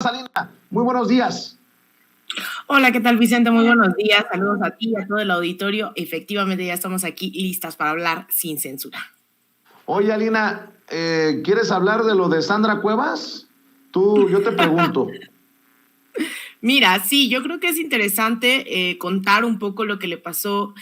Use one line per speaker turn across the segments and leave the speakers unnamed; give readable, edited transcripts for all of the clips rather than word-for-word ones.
Alina? Muy buenos días.
Hola, ¿qué tal, Vicente? Muy buenos días. Saludos a ti y a todo el auditorio. Efectivamente, ya estamos aquí listas para hablar sin censura.
Oye, Alina, ¿quieres hablar de lo de Sandra Cuevas? Yo te pregunto.
Mira, sí, yo creo que es interesante contar un poco lo que le pasó.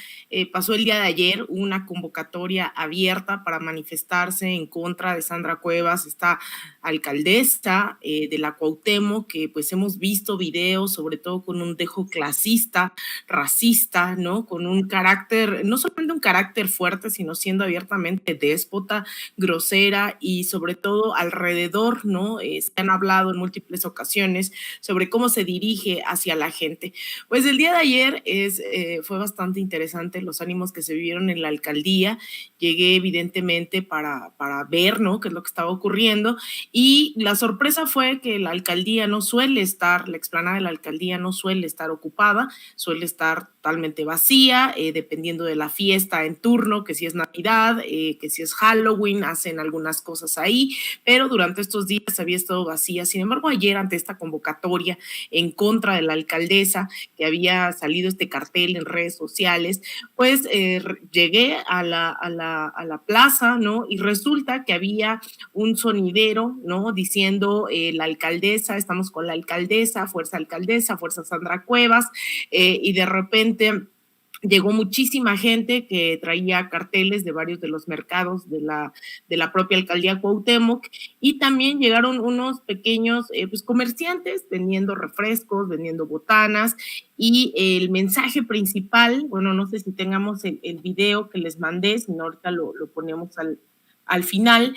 Pasó el día de ayer una convocatoria abierta para manifestarse en contra de Sandra Cuevas, esta alcaldesa de la Cuauhtémoc, que pues hemos visto videos, sobre todo con un dejo clasista, racista, ¿no? Con un carácter, no solamente un carácter fuerte, sino siendo abiertamente déspota, grosera y sobre todo alrededor, ¿no? Se han hablado en múltiples ocasiones sobre cómo se dirige hacia la gente. Pues el día de ayer fue bastante interesante los ánimos que se vivieron en la alcaldía. Llegué evidentemente para ver, ¿no?, qué es lo que estaba ocurriendo, y la sorpresa fue que la alcaldía no suele estar, la explanada de la alcaldía no suele estar ocupada, suele estar totalmente vacía, dependiendo de la fiesta en turno, que si es Navidad, que si es Halloween, hacen algunas cosas ahí, pero durante estos días había estado vacía. Sin embargo, ayer, ante esta convocatoria en contra de la alcaldesa, que había salido este cartel en redes sociales, pues llegué a la plaza, ¿no? Y resulta que había un sonidero, ¿no?, diciendo la alcaldesa, estamos con la alcaldesa, fuerza Sandra Cuevas, y de repente llegó muchísima gente que traía carteles de varios de los mercados de la propia alcaldía Cuauhtémoc, y también llegaron unos pequeños pues comerciantes vendiendo refrescos, vendiendo botanas, y el mensaje principal, bueno, no sé si tengamos el video que les mandé, si no ahorita lo ponemos al final.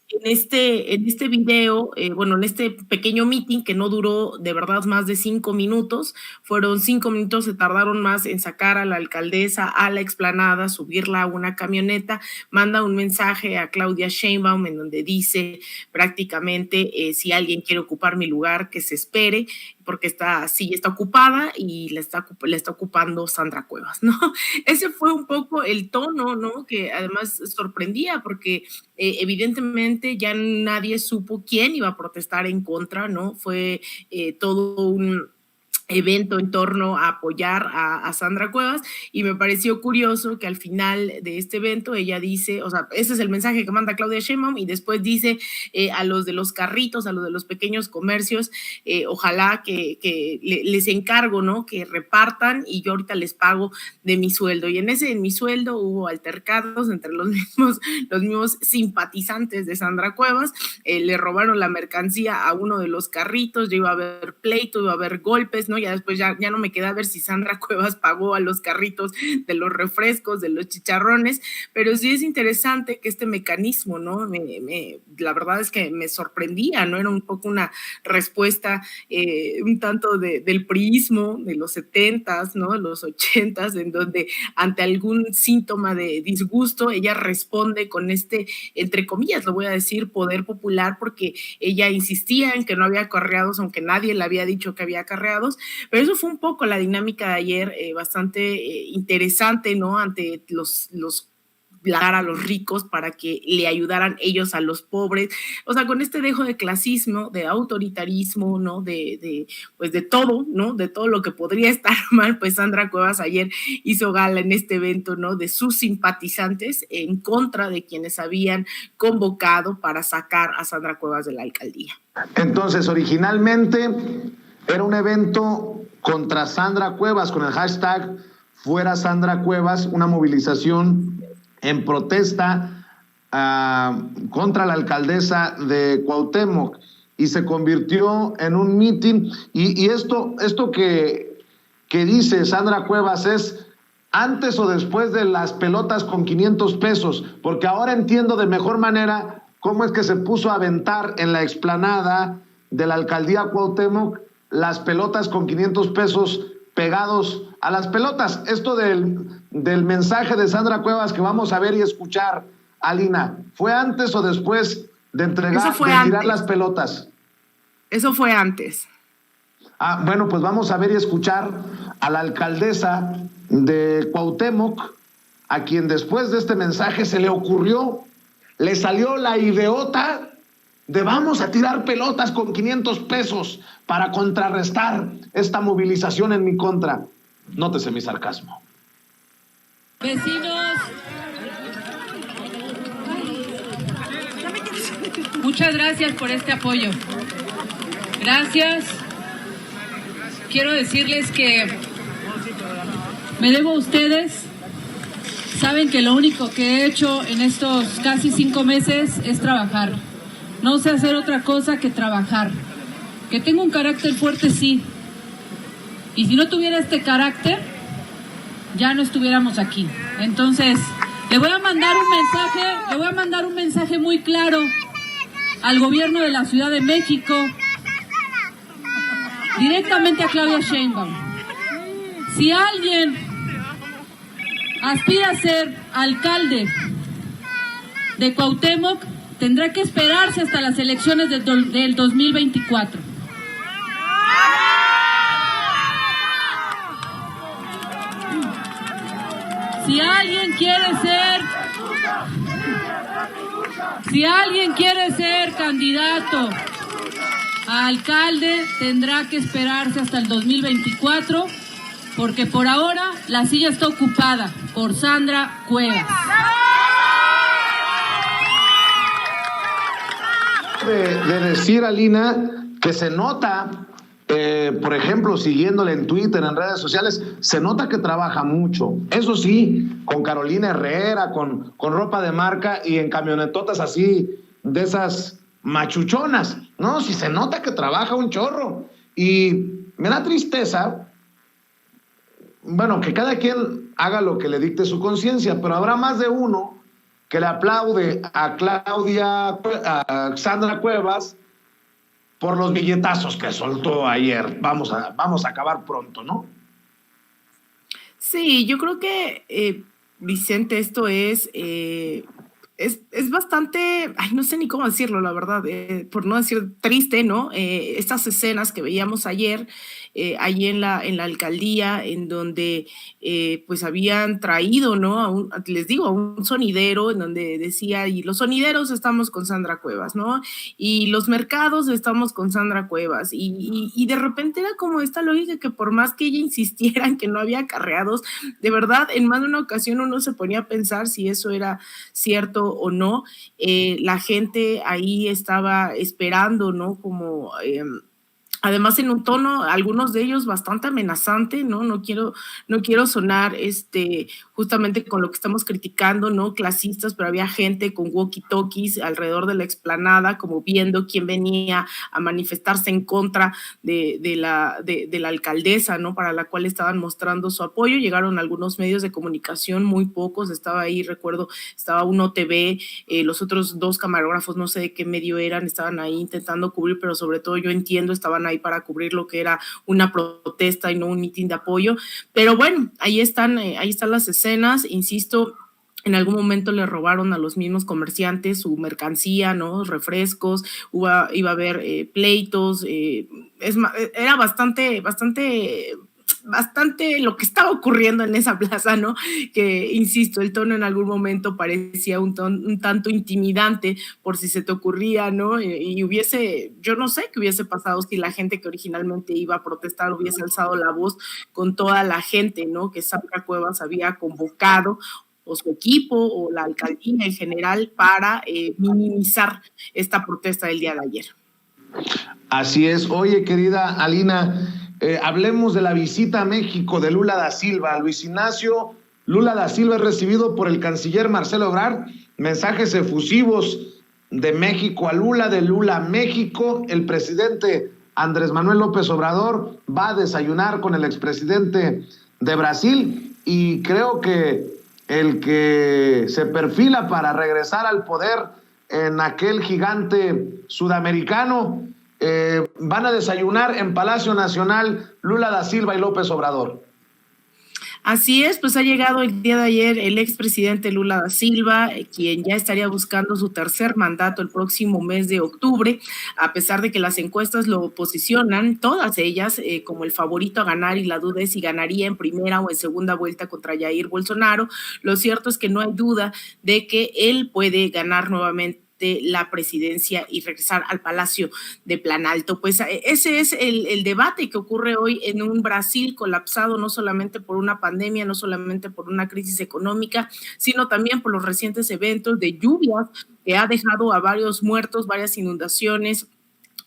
En este video, bueno, en este pequeño meeting que no duró de verdad más de 5 minutos, fueron 5 minutos, se tardaron más en sacar a la alcaldesa a la explanada, subirla a una camioneta, manda un mensaje a Claudia Sheinbaum en donde dice prácticamente si alguien quiere ocupar mi lugar, que se espere, porque esta silla está ocupada y la está ocupando Sandra Cuevas, ¿no? Ese fue un poco el tono, ¿no?, que además sorprendía, porque evidentemente ya nadie supo quién iba a protestar en contra, ¿no? Fue todo un evento en torno a apoyar a Sandra Cuevas, y me pareció curioso que al final de este evento ella dice, o sea, ese es el mensaje que manda Claudia Sheinbaum, y después dice a los de los carritos, a los de los pequeños comercios, ojalá que les encargo, ¿no?, que repartan y yo ahorita les pago de mi sueldo. Y en mi sueldo hubo altercados entre los mismos simpatizantes de Sandra Cuevas, le robaron la mercancía a uno de los carritos, ya iba a haber pleito, iba a haber golpes, ¿no? Ya después ya no me queda ver si Sandra Cuevas pagó a los carritos de los refrescos, de los chicharrones, pero sí es interesante que este mecanismo, ¿no? La verdad es que me sorprendía, ¿no? Era un poco una respuesta un tanto del priismo de los 70s, ¿no?, de los 80s, en donde ante algún síntoma de disgusto, ella responde con este, entre comillas, lo voy a decir, poder popular, porque ella insistía en que no había acarreados, aunque nadie le había dicho que había acarreados. Pero eso fue un poco la dinámica de ayer, bastante interesante, ¿no?, ante los a los ricos para que le ayudaran ellos a los pobres, o sea, con este dejo de clasismo, de autoritarismo, ¿no?, pues de todo, ¿no?, de todo lo que podría estar mal. Pues Sandra Cuevas ayer hizo gala en este evento, ¿no?, de sus simpatizantes en contra de quienes habían convocado para sacar a Sandra Cuevas de la alcaldía.
Entonces, originalmente era un evento contra Sandra Cuevas con el hashtag Fuera Sandra Cuevas, una movilización en protesta contra la alcaldesa de Cuauhtémoc, y se convirtió en un mitin. Y esto que dice Sandra Cuevas es antes o después de las pelotas con 500 pesos, porque ahora entiendo de mejor manera cómo es que se puso a aventar en la explanada de la alcaldía Cuauhtémoc las pelotas con 500 pesos pegados a las pelotas. Esto del mensaje de Sandra Cuevas que vamos a ver y escuchar, Alina, ¿fue antes o después de tirar las pelotas?
Eso fue antes.
Bueno, pues vamos a ver y escuchar a la alcaldesa de Cuauhtémoc, a quien después de este mensaje se le ocurrió, le salió la ideota de vamos a tirar pelotas con 500 pesos para contrarrestar esta movilización en mi contra. Nótese mi sarcasmo.
Vecinos, muchas gracias por este apoyo. Gracias. Quiero decirles que me debo a ustedes. Saben que lo único que he hecho en estos casi 5 meses es trabajar. No sé hacer otra cosa que trabajar. Que tengo un carácter fuerte, sí. Y si no tuviera este carácter, ya no estuviéramos aquí. Entonces, le voy a mandar un mensaje muy claro al gobierno de la Ciudad de México, directamente a Claudia Sheinbaum. Si alguien aspira a ser alcalde de Cuauhtémoc, tendrá que esperarse hasta las elecciones del 2024. Si alguien quiere ser candidato a alcalde, tendrá que esperarse hasta el 2024, porque por ahora la silla está ocupada por Sandra Cuevas.
De decir, Alina, que se nota, por ejemplo, siguiéndole en Twitter, en redes sociales, se nota que trabaja mucho. Eso sí, con Carolina Herrera, con ropa de marca y en camionetotas así, de esas machuchonas, ¿no? Sí se nota que trabaja un chorro. Y me da tristeza, bueno, que cada quien haga lo que le dicte su conciencia, pero habrá más de uno que le aplaude a Sandra Cuevas por los billetazos que soltó ayer. Vamos a acabar pronto, ¿no?
Sí, yo creo que, Vicente, esto es bastante, ay, no sé ni cómo decirlo, la verdad, por no decir triste, ¿no? Estas escenas que veíamos ayer, allí en la alcaldía, en donde pues habían traído, ¿no? Les digo, a un sonidero, en donde decía, y los sonideros estamos con Sandra Cuevas, ¿no? Y los mercados estamos con Sandra Cuevas, y de repente era como esta lógica que por más que ella insistiera en que no había acarreados, de verdad, en más de una ocasión uno se ponía a pensar si eso era cierto o no. La gente ahí estaba esperando, ¿no? Como además en un tono, algunos de ellos bastante amenazante, ¿no? No quiero sonar justamente con lo que estamos criticando, ¿no? Clasistas, pero había gente con walkie-talkies alrededor de la explanada, como viendo quién venía a manifestarse en contra de la alcaldesa, ¿no? Para la cual estaban mostrando su apoyo. Llegaron algunos medios de comunicación, muy pocos, estaba ahí, recuerdo, estaba Uno TV, los otros 2 camarógrafos, no sé de qué medio eran, estaban ahí intentando cubrir, pero sobre todo yo entiendo, estaban ahí para cubrir lo que era una protesta y no un mitin de apoyo, pero bueno, ahí están las escenas, insisto. En algún momento le robaron a los mismos comerciantes su mercancía, ¿no? Refrescos, iba a haber pleitos, era bastante lo que estaba ocurriendo en esa plaza, ¿no? Que, insisto, el tono en algún momento parecía un tanto intimidante por si se te ocurría, ¿no? Y yo no sé qué hubiese pasado si la gente que originalmente iba a protestar hubiese alzado la voz con toda la gente, ¿no? Que Sandra Cuevas había convocado, o su equipo, o la alcaldía en general, para minimizar esta protesta del día de ayer.
Así es. Oye, querida Alina, hablemos de la visita a México de Lula da Silva. Luis Ignacio Lula da Silva es recibido por el canciller Marcelo Ebrard. Mensajes efusivos de México a Lula, de Lula a México. El presidente Andrés Manuel López Obrador va a desayunar con el expresidente de Brasil, y creo que el que se perfila para regresar al poder en aquel gigante sudamericano, van a desayunar en Palacio Nacional Lula da Silva y López Obrador.
Así es, pues ha llegado el día de ayer el expresidente Lula da Silva, quien ya estaría buscando su tercer mandato el próximo mes de octubre, a pesar de que las encuestas lo posicionan, todas ellas, como el favorito a ganar, y la duda es si ganaría en primera o en segunda vuelta contra Jair Bolsonaro. Lo cierto es que no hay duda de que él puede ganar nuevamente de la presidencia y regresar al Palacio de Planalto. Pues ese es el debate que ocurre hoy en un Brasil colapsado no solamente por una pandemia, no solamente por una crisis económica, sino también por los recientes eventos de lluvias que ha dejado a varios muertos, varias inundaciones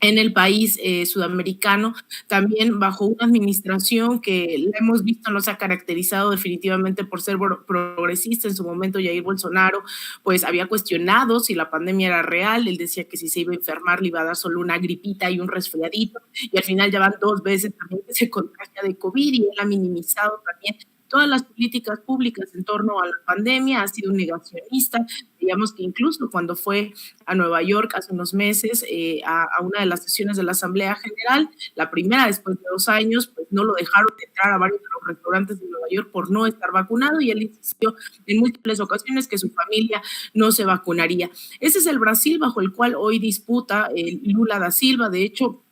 en el país sudamericano, también bajo una administración que la hemos visto no se ha caracterizado definitivamente por ser progresista. En su momento Jair Bolsonaro pues había cuestionado si la pandemia era real, él decía que si se iba a enfermar le iba a dar solo una gripita y un resfriadito, y al final ya van 2 veces también que se contagia de COVID, y él ha minimizado también todas las políticas públicas en torno a la pandemia, ha sido un negacionista. Digamos que incluso cuando fue a Nueva York hace unos meses a una de las sesiones de la Asamblea General, la primera después de 2 años, pues no lo dejaron entrar a varios de los restaurantes de Nueva York por no estar vacunado, y él insistió en múltiples ocasiones que su familia no se vacunaría. Ese es el Brasil bajo el cual hoy disputa Lula da Silva. De hecho,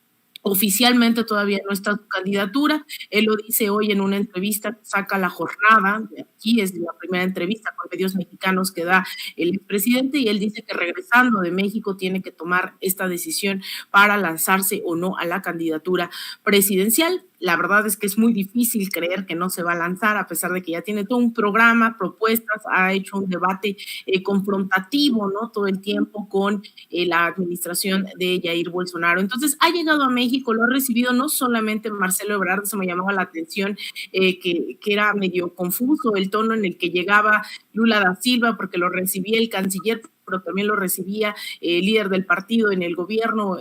oficialmente todavía no está su candidatura. Él lo dice hoy en una entrevista que saca La Jornada, de aquí es la primera entrevista con medios mexicanos que da el expresidente, y él dice que regresando de México tiene que tomar esta decisión para lanzarse o no a la candidatura presidencial. La verdad es que es muy difícil creer que no se va a lanzar, a pesar de que ya tiene todo un programa, propuestas, ha hecho un debate confrontativo, ¿no? Todo el tiempo con la administración de Jair Bolsonaro. Entonces ha llegado a México, lo ha recibido no solamente Marcelo Ebrard, eso me llamaba la atención, que era medio confuso el tono en el que llegaba Lula da Silva, porque lo recibía el canciller, pero también lo recibía el líder del partido en el gobierno,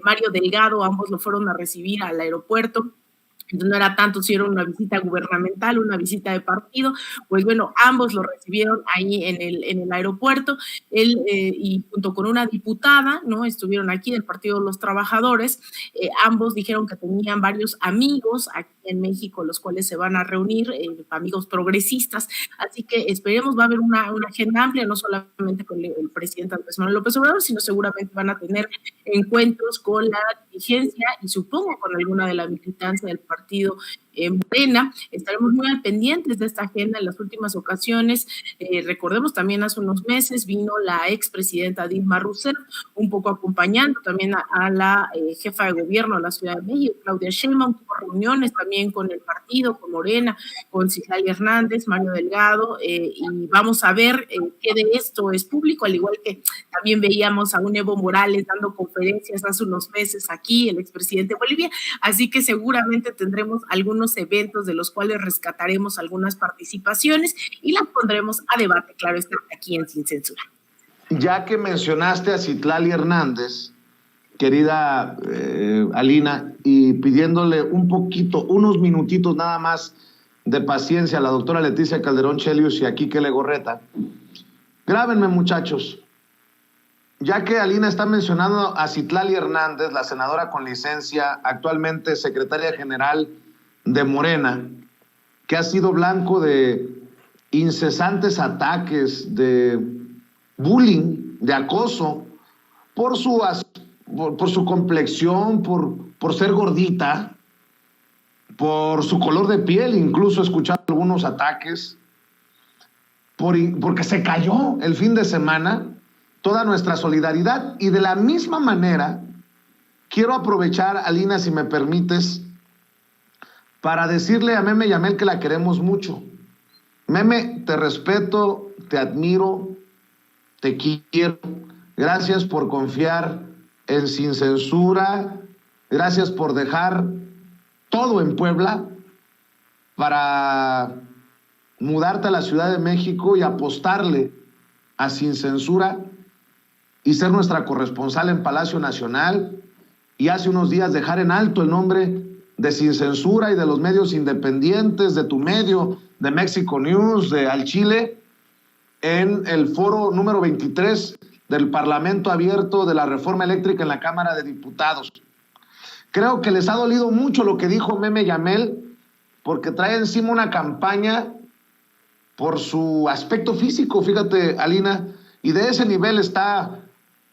Mario Delgado. Ambos lo fueron a recibir al aeropuerto. Entonces no era tanto si era una visita gubernamental, una visita de partido. Pues bueno, ambos lo recibieron ahí en el aeropuerto. Él y junto con una diputada, ¿no? Estuvieron aquí del Partido de los Trabajadores. Ambos dijeron que tenían varios amigos aquí en México, los cuales se van a reunir, amigos progresistas. Así que esperemos, va a haber una agenda amplia, no solamente con el presidente Andrés Manuel López Obrador, sino seguramente van a tener encuentros con la dirigencia y supongo con alguna de la militancia del partido Morena. Estaremos muy al pendientes de esta agenda. En las últimas ocasiones, recordemos también hace unos meses vino la expresidenta Dilma Rousseff, un poco acompañando también a la jefa de gobierno de la Ciudad de México, Claudia Sheinbaum. Tuvo reuniones también con el partido, con Morena, con Citlali Hernández, Mario Delgado, y vamos a ver qué de esto es público, al igual que también veíamos a un Evo Morales dando conferencias hace unos meses aquí, el expresidente de Bolivia. Así que seguramente tendremos algunos eventos de los cuales rescataremos algunas participaciones y las pondremos a debate, claro está, aquí en Sin Censura.
Ya que mencionaste a Citlali Hernández, querida Alina, y pidiéndole unos minutitos nada más de paciencia a la doctora Leticia Calderón Chelius y a Quique Legorreta, grábenme, muchachos. Ya que Alina está mencionando a Citlali Hernández, la senadora con licencia, actualmente secretaria general de Morena, que ha sido blanco de incesantes ataques, de bullying, de acoso, por su complexión, por ser gordita, por su color de piel, incluso he escuchado algunos ataques, porque se cayó el fin de semana. Toda nuestra solidaridad. Y de la misma manera, quiero aprovechar, Alina, si me permites, para decirle a Meme Yamel que la queremos mucho. Meme, te respeto, te admiro, te quiero. Gracias por confiar en Sin Censura. Gracias por dejar todo en Puebla para mudarte a la Ciudad de México y apostarle a Sin Censura y ser nuestra corresponsal en Palacio Nacional, y hace unos días dejar en alto el nombre de Sin Censura y de los medios independientes, de tu medio, de México News, de Al Chile, en el foro número 23 del Parlamento Abierto de la Reforma Eléctrica en la Cámara de Diputados. Creo que les ha dolido mucho lo que dijo Meme Yamel, porque trae encima una campaña por su aspecto físico, fíjate, Alina, y de ese nivel está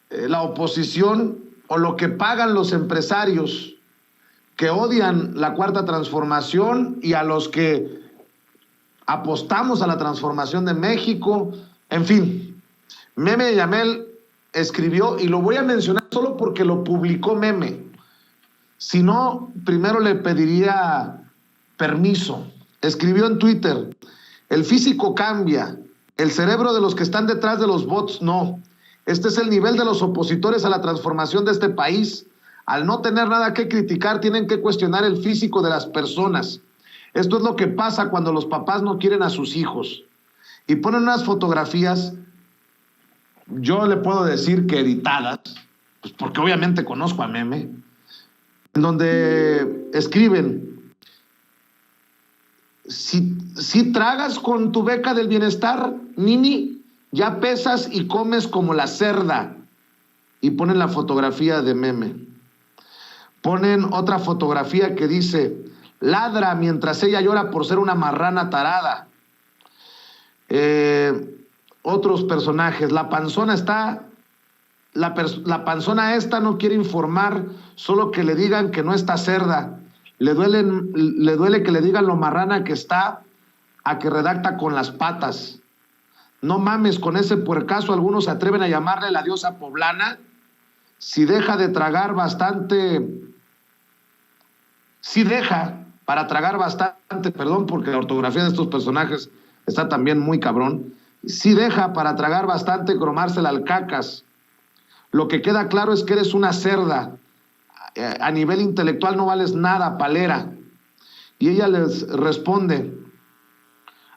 la oposición, o lo que pagan los empresarios que odian la Cuarta Transformación y a los que apostamos a la transformación de México. En fin, Meme Yamel escribió, y lo voy a mencionar solo porque lo publicó Meme. Si no, primero le pediría permiso. Escribió en Twitter: el físico cambia, el cerebro de los que están detrás de los bots no. Este es el nivel de los opositores a la transformación de este país. Al no tener nada que criticar, tienen que cuestionar el físico de las personas. Esto es lo que pasa cuando los papás no quieren a sus hijos. Y ponen unas fotografías, yo le puedo decir que editadas, pues porque obviamente conozco a Meme, en donde escriben: si tragas con tu beca del bienestar, Nini, ya pesas y comes como la cerda. Y ponen la fotografía de Meme. Ponen otra fotografía que dice: ladra mientras ella llora por ser una marrana tarada. Otros personajes: la panzona esta no quiere informar, solo que le digan que no está cerda. Le duele que le digan lo marrana que está, a que redacta con las patas. No mames, con ese puercazo algunos se atreven a llamarle la diosa poblana. Si deja para tragar bastante, perdón, porque la ortografía de estos personajes está también muy cabrón. Si deja para tragar bastante cromársela al cacas. Lo que queda claro es que eres una cerda. A nivel intelectual no vales nada, palera. Y ella les responde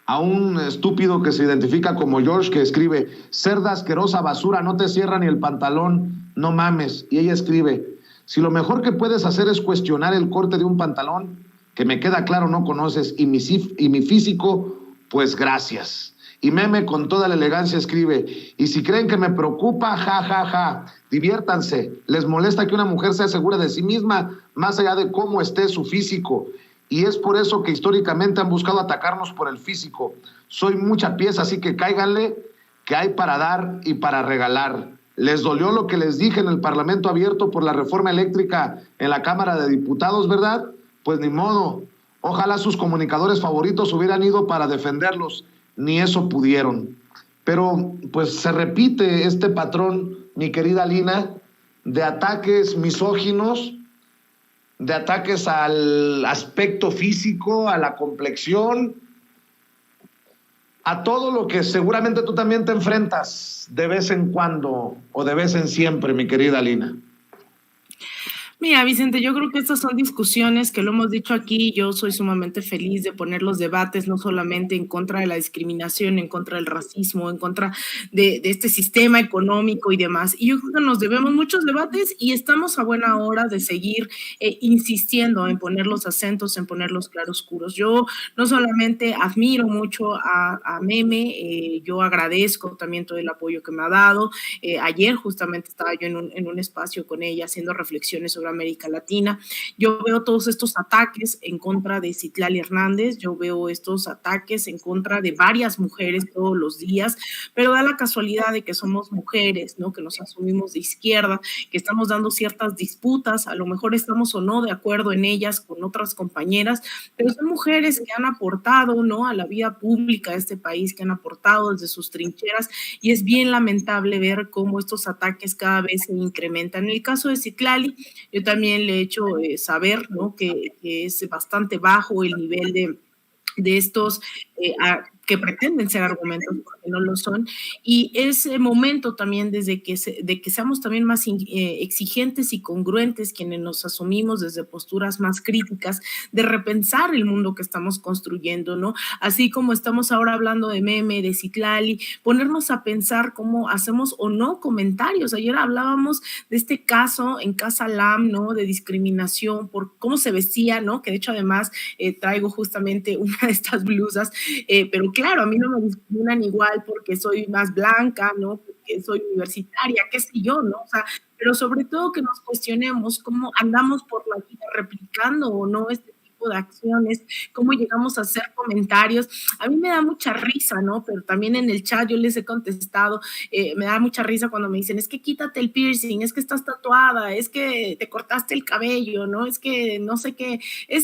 a un estúpido que se identifica como George, que escribe: cerda asquerosa basura, no te cierra ni el pantalón, no mames. Y ella escribe: si lo mejor que puedes hacer es cuestionar el corte de un pantalón, que me queda claro no conoces, y mi físico, pues gracias. Y Meme con toda la elegancia escribe: y si creen que me preocupa, ja, ja, ja, diviértanse. Les molesta que una mujer sea segura de sí misma, más allá de cómo esté su físico. Y es por eso que históricamente han buscado atacarnos por el físico. Soy mucha pieza, así que cáiganle, que hay para dar y para regalar. Les dolió lo que les dije en el Parlamento abierto por la reforma eléctrica en la Cámara de Diputados, ¿verdad? Pues ni modo. Ojalá sus comunicadores favoritos hubieran ido para defenderlos. Ni eso pudieron. Pero pues se repite este patrón, mi querida Lina, de ataques misóginos, de ataques al aspecto físico, a la complexión, a todo lo que seguramente tú también te enfrentas de vez en cuando o de vez en siempre, mi querida Lina.
Mira, Vicente, yo creo que estas son discusiones que lo hemos dicho aquí. Yo soy sumamente feliz de poner los debates, no solamente en contra de la discriminación, en contra del racismo, en contra de este sistema económico y demás. Y yo creo que nos debemos muchos debates y estamos a buena hora de seguir insistiendo en poner los acentos, en poner los claroscuros. Yo no solamente admiro mucho a Meme, yo agradezco también todo el apoyo que me ha dado. Ayer justamente estaba yo en un espacio con ella haciendo reflexiones sobre América Latina. Yo veo todos estos ataques en contra de Citlali Hernández, yo veo estos ataques en contra de varias mujeres todos los días, pero da la casualidad de que somos mujeres, ¿no? Que nos asumimos de izquierda, que estamos dando ciertas disputas, a lo mejor estamos o no de acuerdo en ellas con otras compañeras, pero son mujeres que han aportado, ¿no?, a la vida pública de este país, que han aportado desde sus trincheras, y es bien lamentable ver cómo estos ataques cada vez se incrementan. En el caso de Citlali, yo también le he hecho saber, ¿no?, que es bastante bajo el nivel de estos que pretenden ser argumentos porque no lo son, y es momento también de que seamos también más exigentes y congruentes quienes nos asumimos desde posturas más críticas, de repensar el mundo que estamos construyendo, ¿no? Así como estamos ahora hablando de Meme, de Citlali, ponernos a pensar cómo hacemos o no comentarios. Ayer hablábamos de este caso en Casa Lam, ¿no?, de discriminación por cómo se vestía, ¿no?, que de hecho además traigo justamente una de estas blusas, pero claro, a mí no me discriminan igual porque soy más blanca, ¿no?, porque soy universitaria, qué sé yo, ¿no? O sea, pero sobre todo que nos cuestionemos cómo andamos por la vida replicando o no este tipo tipo de acciones, cómo llegamos a hacer comentarios. A mí me da mucha risa, ¿no? Pero también en el chat yo les he contestado, me da mucha risa cuando me dicen, es que quítate el piercing, es que estás tatuada, es que te cortaste el cabello, ¿no? Es que no sé qué,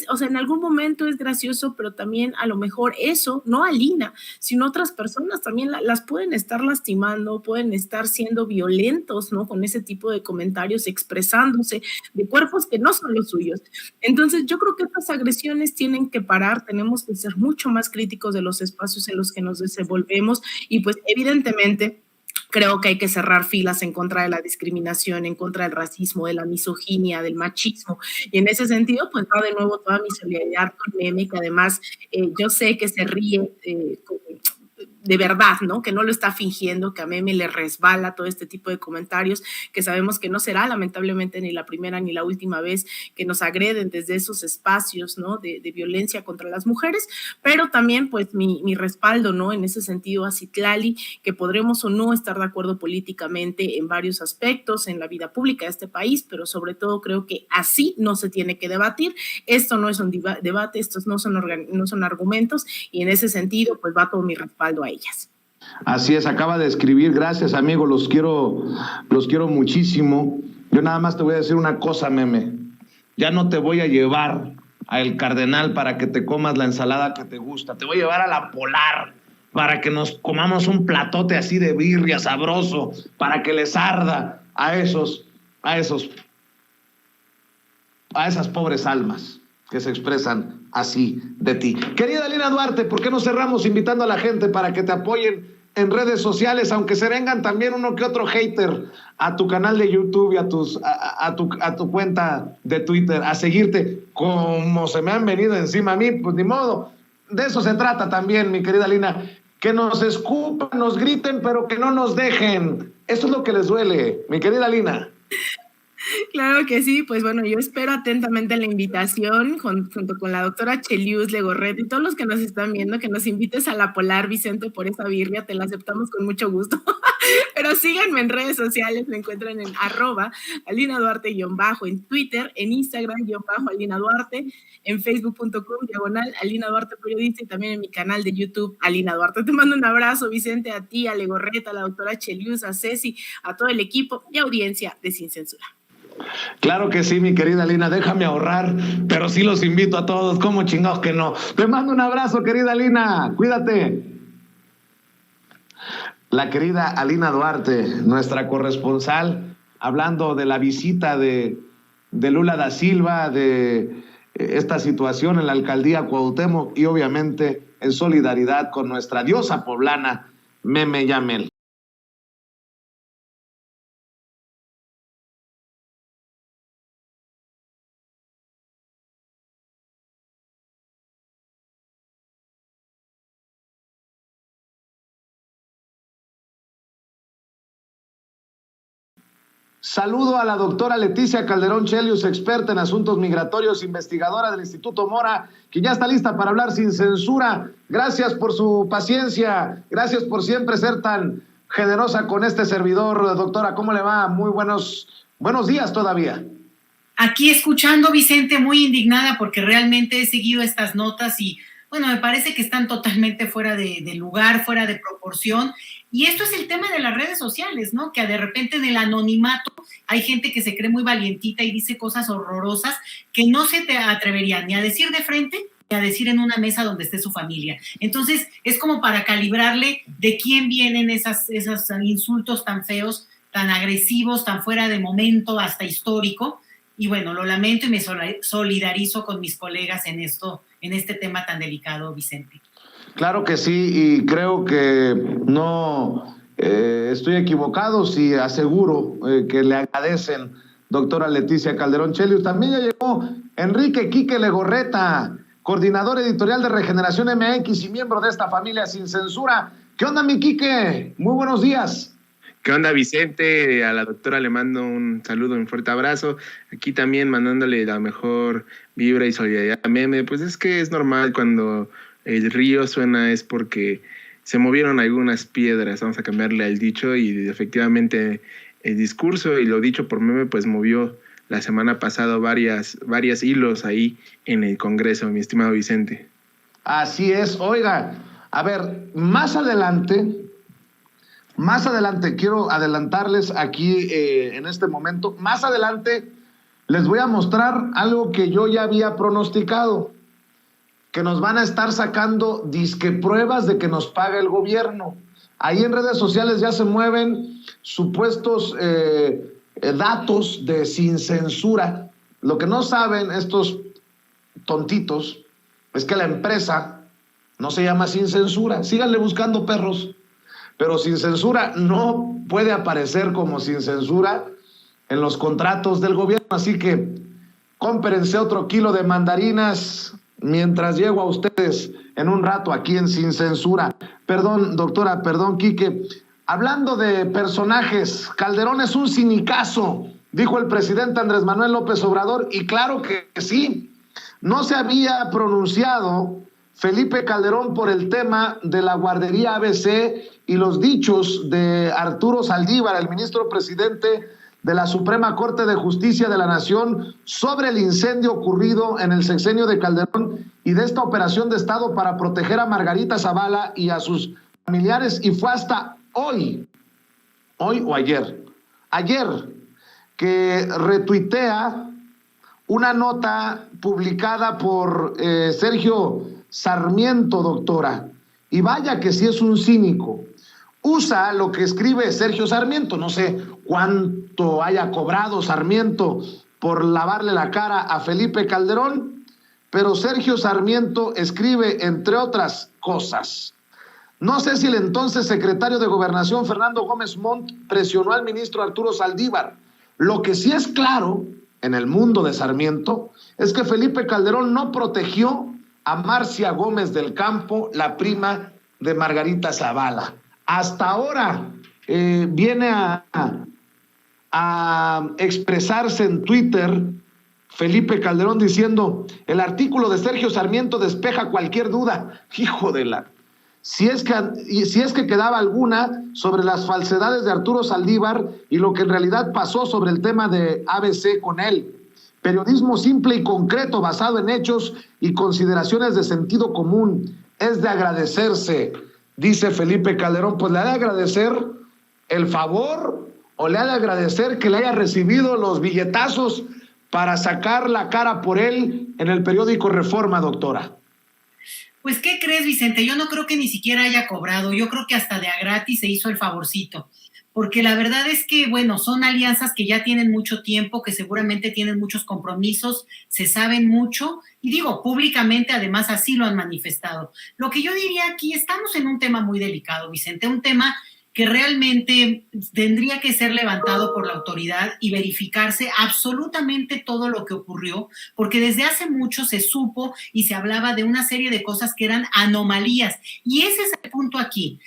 o sea, en algún momento es gracioso, pero también a lo mejor eso, no a Lina, sino otras personas también las pueden estar lastimando, pueden estar siendo violentos, ¿no? Con ese tipo de comentarios, expresándose de cuerpos que no son los suyos. Entonces, yo creo que estas agresiones tienen que parar, tenemos que ser mucho más críticos de los espacios en los que nos desenvolvemos y pues evidentemente creo que hay que cerrar filas en contra de la discriminación, en contra del racismo, de la misoginia, del machismo. Y en ese sentido, pues va de nuevo toda mi solidaridad con Meme, que además yo sé que se ríe de verdad, ¿no? Que no lo está fingiendo, que a Meme le resbala todo este tipo de comentarios, que sabemos que no será lamentablemente ni la primera ni la última vez que nos agreden desde esos espacios, ¿no? De violencia contra las mujeres, pero también pues mi respaldo, ¿no? En ese sentido a Citlali, que podremos o no estar de acuerdo políticamente en varios aspectos en la vida pública de este país, pero sobre todo creo que así no se tiene que debatir. Esto no es un debate, estos no son argumentos, y en ese sentido pues va todo mi respaldo a ellas.
Así es, acaba de escribir, gracias amigo, los quiero muchísimo. Yo nada más te voy a decir una cosa, Meme, ya no te voy a llevar a El Cardenal para que te comas la ensalada que te gusta, te voy a llevar a La Polar para que nos comamos un platote así de birria sabroso, para que les arda a esas pobres almas que se expresan así de ti. Querida Lina Duarte, ¿por qué no cerramos invitando a la gente para que te apoyen en redes sociales, aunque se vengan también uno que otro hater a tu canal de YouTube y a tu cuenta de Twitter, a seguirte como se me han venido encima a mí? Pues ni modo, de eso se trata también, mi querida Lina, que nos escupan, nos griten, pero que no nos dejen. Eso es lo que les duele, mi querida Lina.
Claro que sí, pues bueno, yo espero atentamente la invitación junto con la doctora Chelius Legorreta y todos los que nos están viendo, que nos invites a La Polar, Vicente, por esa birria, te la aceptamos con mucho gusto. Pero síganme en redes sociales, me encuentran en @Alina Duarte_ en Twitter, en Instagram _Alina Duarte, en facebook.com/Alina Duarte Periodista y también en mi canal de YouTube Alina Duarte. Te mando un abrazo, Vicente, a ti, a Legorreta, a la doctora Chelius, a Ceci, a todo el equipo y audiencia de Sin Censura.
Claro que sí, mi querida Lina, déjame ahorrar, pero sí los invito a todos, ¿cómo chingados que no? Te mando un abrazo, querida Lina, cuídate. La querida Alina Duarte, nuestra corresponsal, hablando de la visita de Lula da Silva, de esta situación en la alcaldía Cuauhtémoc y obviamente en solidaridad con nuestra diosa poblana, Meme Yamel. Saludo a la doctora Leticia Calderón Chelius, experta en asuntos migratorios, investigadora del Instituto Mora, que ya está lista para hablar sin censura. Gracias por su paciencia, gracias por siempre ser tan generosa con este servidor. Doctora, ¿cómo le va? Muy buenos días todavía.
Aquí escuchando, Vicente, muy indignada porque realmente he seguido estas notas y bueno, me parece que están totalmente fuera de lugar, fuera de proporción. Y esto es el tema de las redes sociales, ¿no? Que de repente en el anonimato hay gente que se cree muy valientita y dice cosas horrorosas que no se te atreverían ni a decir de frente ni a decir en una mesa donde esté su familia. Entonces, es como para calibrarle de quién vienen esos insultos tan feos, tan agresivos, tan fuera de momento, hasta histórico. Y bueno, lo lamento y me solidarizo con mis colegas en este tema tan delicado, Vicente.
Claro que sí, y creo que no estoy equivocado si aseguro que le agradecen, doctora Leticia Calderón Chelius. También ya llegó Enrique Quique Legorreta, coordinador editorial de Regeneración MX y miembro de esta familia Sin Censura. ¿Qué onda, mi Quique? Muy buenos días.
¿Qué onda, Vicente? A la doctora le mando un saludo, un fuerte abrazo. Aquí también mandándole la mejor vibra y solidaridad a Meme. Pues es que es normal cuando el río suena es porque se movieron algunas piedras. Vamos a cambiarle al dicho y efectivamente el discurso y lo dicho por Meme pues movió la semana pasada varias hilos ahí en el Congreso, mi estimado Vicente.
Así es. Oiga, a ver, más adelante quiero adelantarles aquí en este momento, más adelante les voy a mostrar algo que yo ya había pronosticado, que nos van a estar sacando disque pruebas de que nos paga el gobierno. Ahí en redes sociales ya se mueven supuestos datos de sin censura. Lo que no saben estos tontitos es que la empresa no se llama Sin Censura. Síganle buscando, perros. Pero Sin Censura no puede aparecer como Sin Censura en los contratos del gobierno. Así que cómprense otro kilo de mandarinas mientras llego a ustedes en un rato aquí en Sin Censura. Perdón, doctora, perdón, Quique. Hablando de personajes, Calderón es un cinicazo, dijo el presidente Andrés Manuel López Obrador, y claro que sí. No se había pronunciado Felipe Calderón por el tema de la guardería ABC y los dichos de Arturo Saldívar, el ministro presidente de la Suprema Corte de Justicia de la Nación, sobre el incendio ocurrido en el sexenio de Calderón y de esta operación de Estado para proteger a Margarita Zavala y a sus familiares, y fue hasta hoy o ayer, que retuitea una nota publicada por Sergio Sarmiento, doctora, y vaya que sí es un cínico. Usa lo que escribe Sergio Sarmiento, no sé cuánto haya cobrado Sarmiento por lavarle la cara a Felipe Calderón, pero Sergio Sarmiento escribe, entre otras cosas: no sé si el entonces secretario de Gobernación, Fernando Gómez Montt, presionó al ministro Arturo Saldívar. Lo que sí es claro en el mundo de Sarmiento es que Felipe Calderón no protegió a Marcia Gómez del Campo, la prima de Margarita Zavala. Hasta ahora viene a expresarse en Twitter Felipe Calderón diciendo: el artículo de Sergio Sarmiento despeja cualquier duda. Hijo de la... Si es que quedaba alguna sobre las falsedades de Arturo Saldívar y lo que en realidad pasó sobre el tema de ABC con él. Periodismo simple y concreto basado en hechos y consideraciones de sentido común. Es de agradecerse, dice Felipe Calderón. Pues le ha de agradecer el favor o le ha de agradecer que le haya recibido los billetazos para sacar la cara por él en el periódico Reforma, doctora.
Pues, ¿qué crees, Vicente? Yo no creo que ni siquiera haya cobrado. Yo creo que hasta de a gratis se hizo el favorcito. Porque la verdad es que, bueno, son alianzas que ya tienen mucho tiempo, que seguramente tienen muchos compromisos, se saben mucho, y digo, públicamente además así lo han manifestado. Lo que yo diría aquí, estamos en un tema muy delicado, Vicente, un tema que realmente tendría que ser levantado por la autoridad y verificarse absolutamente todo lo que ocurrió, porque desde hace mucho se supo y se hablaba de una serie de cosas que eran anomalías, y ese es el punto aquí.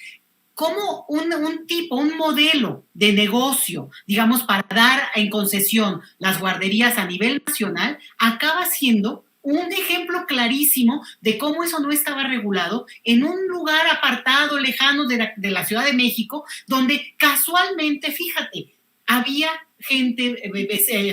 Cómo un modelo de negocio, digamos, para dar en concesión las guarderías a nivel nacional, acaba siendo un ejemplo clarísimo de cómo eso no estaba regulado en un lugar apartado, lejano de la Ciudad de México, donde casualmente, fíjate, había gente,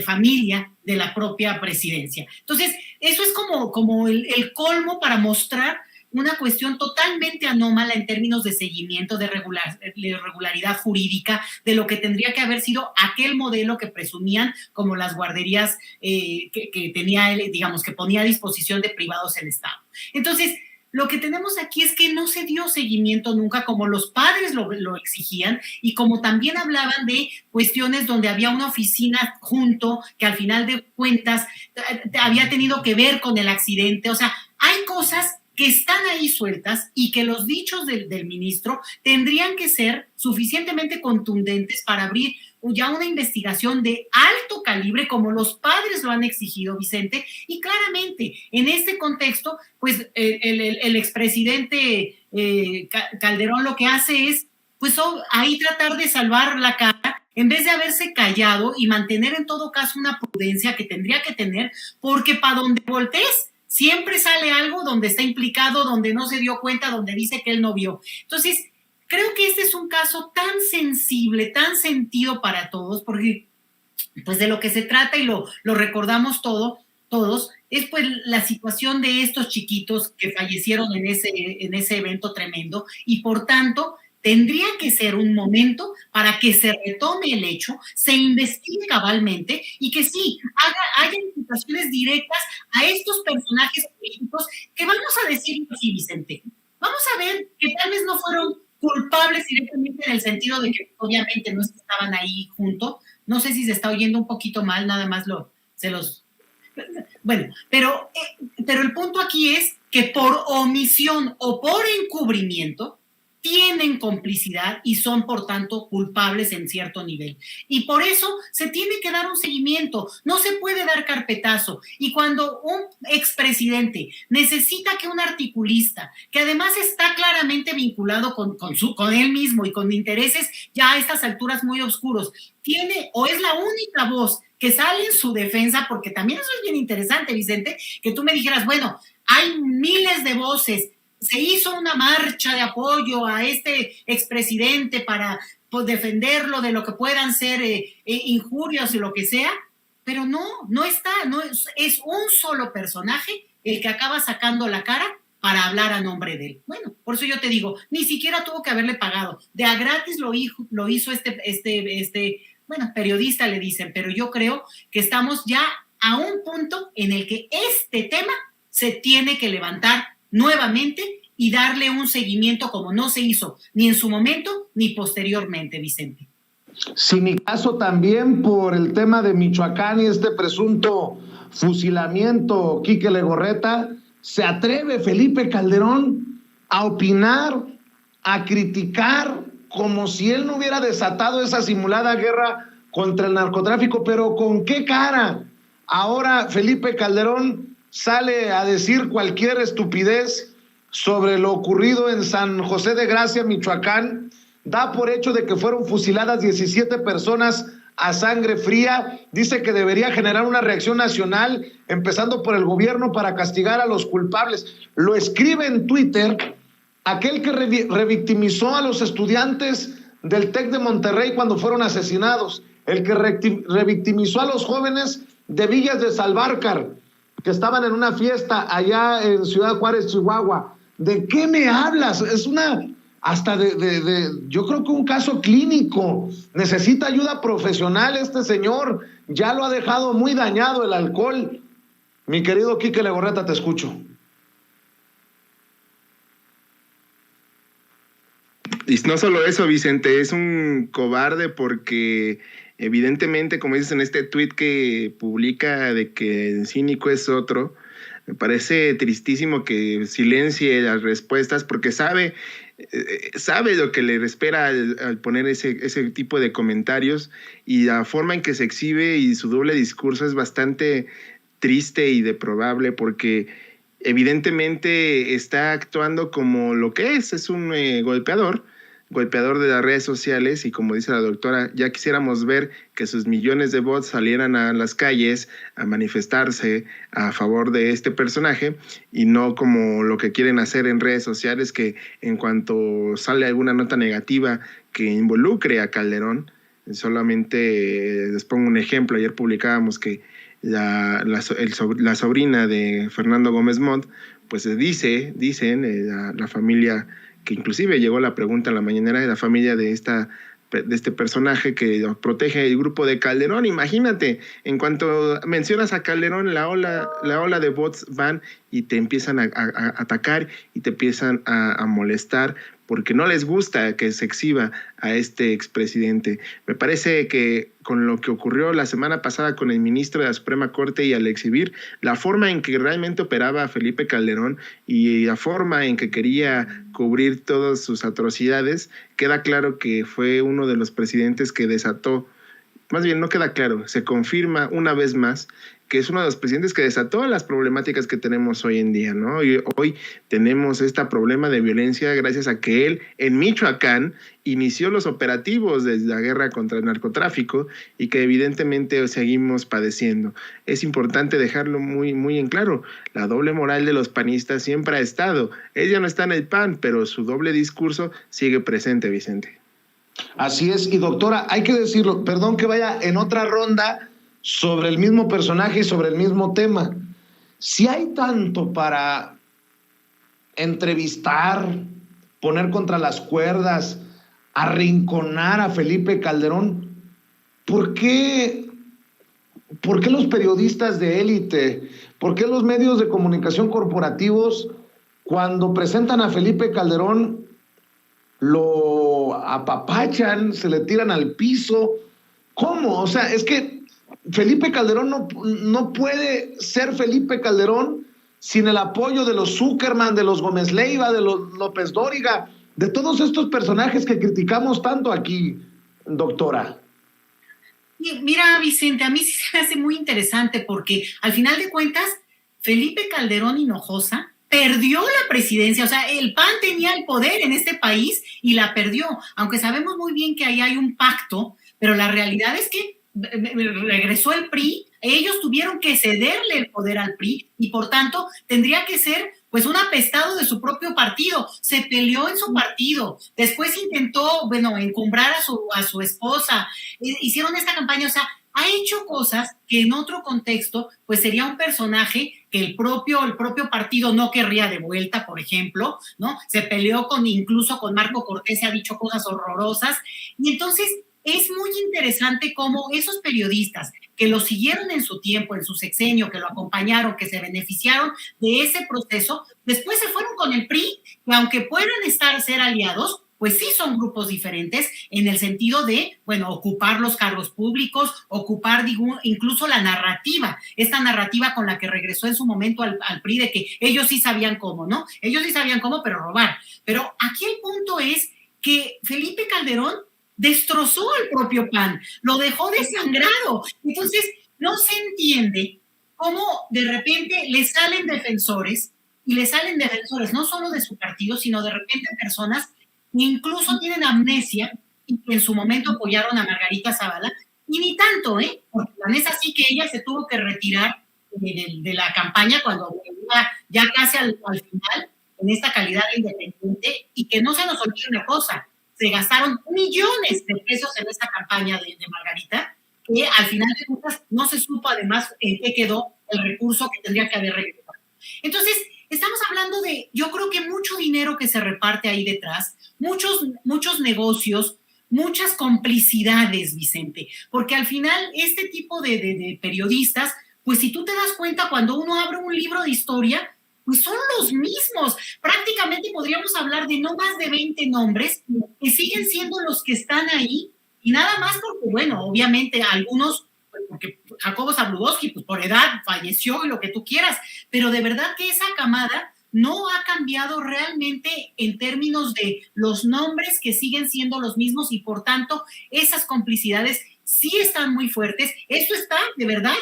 familia de la propia presidencia. Entonces, eso es como el colmo para mostrar una cuestión totalmente anómala en términos de seguimiento, de regularidad jurídica, de lo que tendría que haber sido aquel modelo que presumían como las guarderías que tenía, digamos, que ponía a disposición de privados el Estado. Entonces, lo que tenemos aquí es que no se dio seguimiento nunca, como los padres lo exigían, y como también hablaban de cuestiones donde había una oficina junto, que al final de cuentas había tenido que ver con el accidente. O sea, hay cosas que están ahí sueltas y que los dichos del ministro tendrían que ser suficientemente contundentes para abrir ya una investigación de alto calibre, como los padres lo han exigido, Vicente, y claramente en este contexto, pues el expresidente Calderón lo que hace es, pues ahí tratar de salvar la cara, en vez de haberse callado y mantener en todo caso una prudencia que tendría que tener, porque para donde voltees, siempre sale algo donde está implicado, donde no se dio cuenta, donde dice que él no vio. Entonces, creo que este es un caso tan sensible, tan sentido para todos, porque pues de lo que se trata, y lo recordamos todos, es pues la situación de estos chiquitos que fallecieron en ese evento tremendo, y por tanto tendría que ser un momento para que se retome el hecho, se investigue cabalmente y que sí, haya imputaciones directas a estos personajes políticos que, vamos a decirlo así, Vicente, vamos a ver que tal vez no fueron culpables directamente en el sentido de que obviamente no estaban ahí juntos. No sé si se está oyendo un poquito mal, nada más bueno, pero el punto aquí es que por omisión o por encubrimiento tienen complicidad y son, por tanto, culpables en cierto nivel. Y por eso se tiene que dar un seguimiento, no se puede dar carpetazo. Y cuando un expresidente necesita que un articulista, que además está claramente vinculado con él mismo y con intereses ya a estas alturas muy oscuros, tiene o es la única voz que sale en su defensa, porque también eso es bien interesante, Vicente, que tú me dijeras, bueno, hay miles de voces, se hizo una marcha de apoyo a este expresidente para pues, defenderlo de lo que puedan ser injurias y lo que sea, pero no es un solo personaje el que acaba sacando la cara para hablar a nombre de él. Bueno, por eso yo te digo, ni siquiera tuvo que haberle pagado, de a gratis lo hizo bueno, periodista le dicen, pero yo creo que estamos ya a un punto en el que este tema se tiene que levantar nuevamente y darle un seguimiento como no se hizo ni en su momento ni posteriormente, Vicente.
Sinicazo también por el tema de Michoacán y este presunto fusilamiento, Quique Legorreta. ¿Se atreve Felipe Calderón a opinar, a criticar, como si él no hubiera desatado esa simulada guerra contra el narcotráfico? ¿Pero con qué cara? Ahora Felipe Calderón sale a decir cualquier estupidez sobre lo ocurrido en San José de Gracia, Michoacán, da por hecho de que fueron fusiladas 17 personas a sangre fría, dice que debería generar una reacción nacional, empezando por el gobierno, para castigar a los culpables. Lo escribe en Twitter aquel que revictimizó a los estudiantes del TEC de Monterrey cuando fueron asesinados, el que revictimizó a los jóvenes de Villas de Salvarcar, que estaban en una fiesta allá en Ciudad Juárez, Chihuahua. ¿De qué me hablas? Es hasta yo creo que un caso clínico. Necesita ayuda profesional este señor. Ya lo ha dejado muy dañado el alcohol. Mi querido Quique Legorreta, te escucho.
Y no solo eso, Vicente, es un cobarde porque evidentemente, como dices en este tuit que publica de que el cínico es otro, me parece tristísimo que silencie las respuestas porque sabe lo que le espera al poner ese tipo de comentarios, y la forma en que se exhibe y su doble discurso es bastante triste y deplorable porque evidentemente está actuando como lo que es un golpeador de las redes sociales, y como dice la doctora, ya quisiéramos ver que sus millones de bots salieran a las calles a manifestarse a favor de este personaje, y no como lo que quieren hacer en redes sociales, que en cuanto sale alguna nota negativa que involucre a Calderón, solamente les pongo un ejemplo. Ayer publicábamos que la sobrina de Fernando Gómez Montt, pues dicen la familia, que inclusive llegó la pregunta en la mañanera, de la familia de este personaje que protege el grupo de Calderón. Imagínate, en cuanto mencionas a Calderón, la ola de bots van y te empiezan a atacar y te empiezan a molestar porque no les gusta que se exhiba a este expresidente. Me parece que con lo que ocurrió la semana pasada con el ministro de la Suprema Corte, y al exhibir la forma en que realmente operaba Felipe Calderón y la forma en que quería cubrir todas sus atrocidades, queda claro que fue uno de los presidentes que desató, más bien no queda claro, se confirma una vez más que es uno de los presidentes que desató las problemáticas que tenemos hoy en día, ¿no? Y hoy tenemos este problema de violencia gracias a que él, en Michoacán, inició los operativos de la guerra contra el narcotráfico, y que evidentemente seguimos padeciendo. Es importante dejarlo muy, muy en claro. La doble moral de los panistas siempre ha estado. Él ya no está en el PAN, pero su doble discurso sigue presente, Vicente.
Así es, y doctora, hay que decirlo, perdón que vaya en otra ronda, sobre el mismo personaje y sobre el mismo tema. Si hay tanto para entrevistar, poner contra las cuerdas, arrinconar a Felipe Calderón, ¿por qué los periodistas de élite, por qué los medios de comunicación corporativos, cuando presentan a Felipe Calderón, lo apapachan, se le tiran al piso? ¿Cómo? O sea, es que Felipe Calderón no puede ser Felipe Calderón sin el apoyo de los Zuckerman, de los Gómez Leiva, de los López Dóriga, de todos estos personajes que criticamos tanto aquí, doctora.
Mira, Vicente, a mí sí se me hace muy interesante porque al final de cuentas, Felipe Calderón Hinojosa perdió la presidencia. O sea, el PAN tenía el poder en este país y la perdió, aunque sabemos muy bien que ahí hay un pacto, pero la realidad es que regresó el PRI, ellos tuvieron que cederle el poder al PRI y por tanto tendría que ser pues un apestado de su propio partido. Se peleó en su partido, después intentó, encumbrar a su esposa, hicieron esta campaña, o sea, ha hecho cosas que en otro contexto pues sería un personaje que el propio partido no querría de vuelta, por ejemplo, ¿no? Se peleó incluso con Marco Cortés, se ha dicho cosas horrorosas, y entonces es muy interesante cómo esos periodistas que lo siguieron en su tiempo, en su sexenio, que lo acompañaron, que se beneficiaron de ese proceso, después se fueron con el PRI, que aunque puedan ser aliados, pues sí son grupos diferentes en el sentido de, ocupar los cargos públicos, ocupar, incluso la narrativa, esta narrativa con la que regresó en su momento al PRI de que ellos sí sabían cómo, ¿no? Ellos sí sabían cómo, pero robar. Pero aquí el punto es que Felipe Calderón destrozó al propio PAN, lo dejó desangrado. Entonces, no se entiende cómo de repente le salen defensores, y le salen defensores no solo de su partido, sino de repente personas que incluso tienen amnesia y que en su momento apoyaron a Margarita Zavala, y ni tanto, porque es así que ella se tuvo que retirar de la campaña cuando iba ya casi al final, en esta calidad de independiente, y que no se nos olvide una cosa, se gastaron millones de pesos en esta campaña de Margarita, que al final de cuentas no se supo además en qué quedó el recurso que tendría que haber regresado. Entonces, estamos hablando de, yo creo que mucho dinero que se reparte ahí detrás, muchos negocios, muchas complicidades, Vicente, porque al final este tipo de periodistas, pues si tú te das cuenta, cuando uno abre un libro de historia, pues son los mismos. Prácticamente podríamos hablar de no más de 20 nombres que siguen siendo los que están ahí, y nada más porque, obviamente algunos, porque Jacobo Zabludowski, pues por edad falleció y lo que tú quieras, pero de verdad que esa camada no ha cambiado realmente en términos de los nombres, que siguen siendo los mismos, y por tanto esas complicidades sí están muy fuertes. Esto está de verdad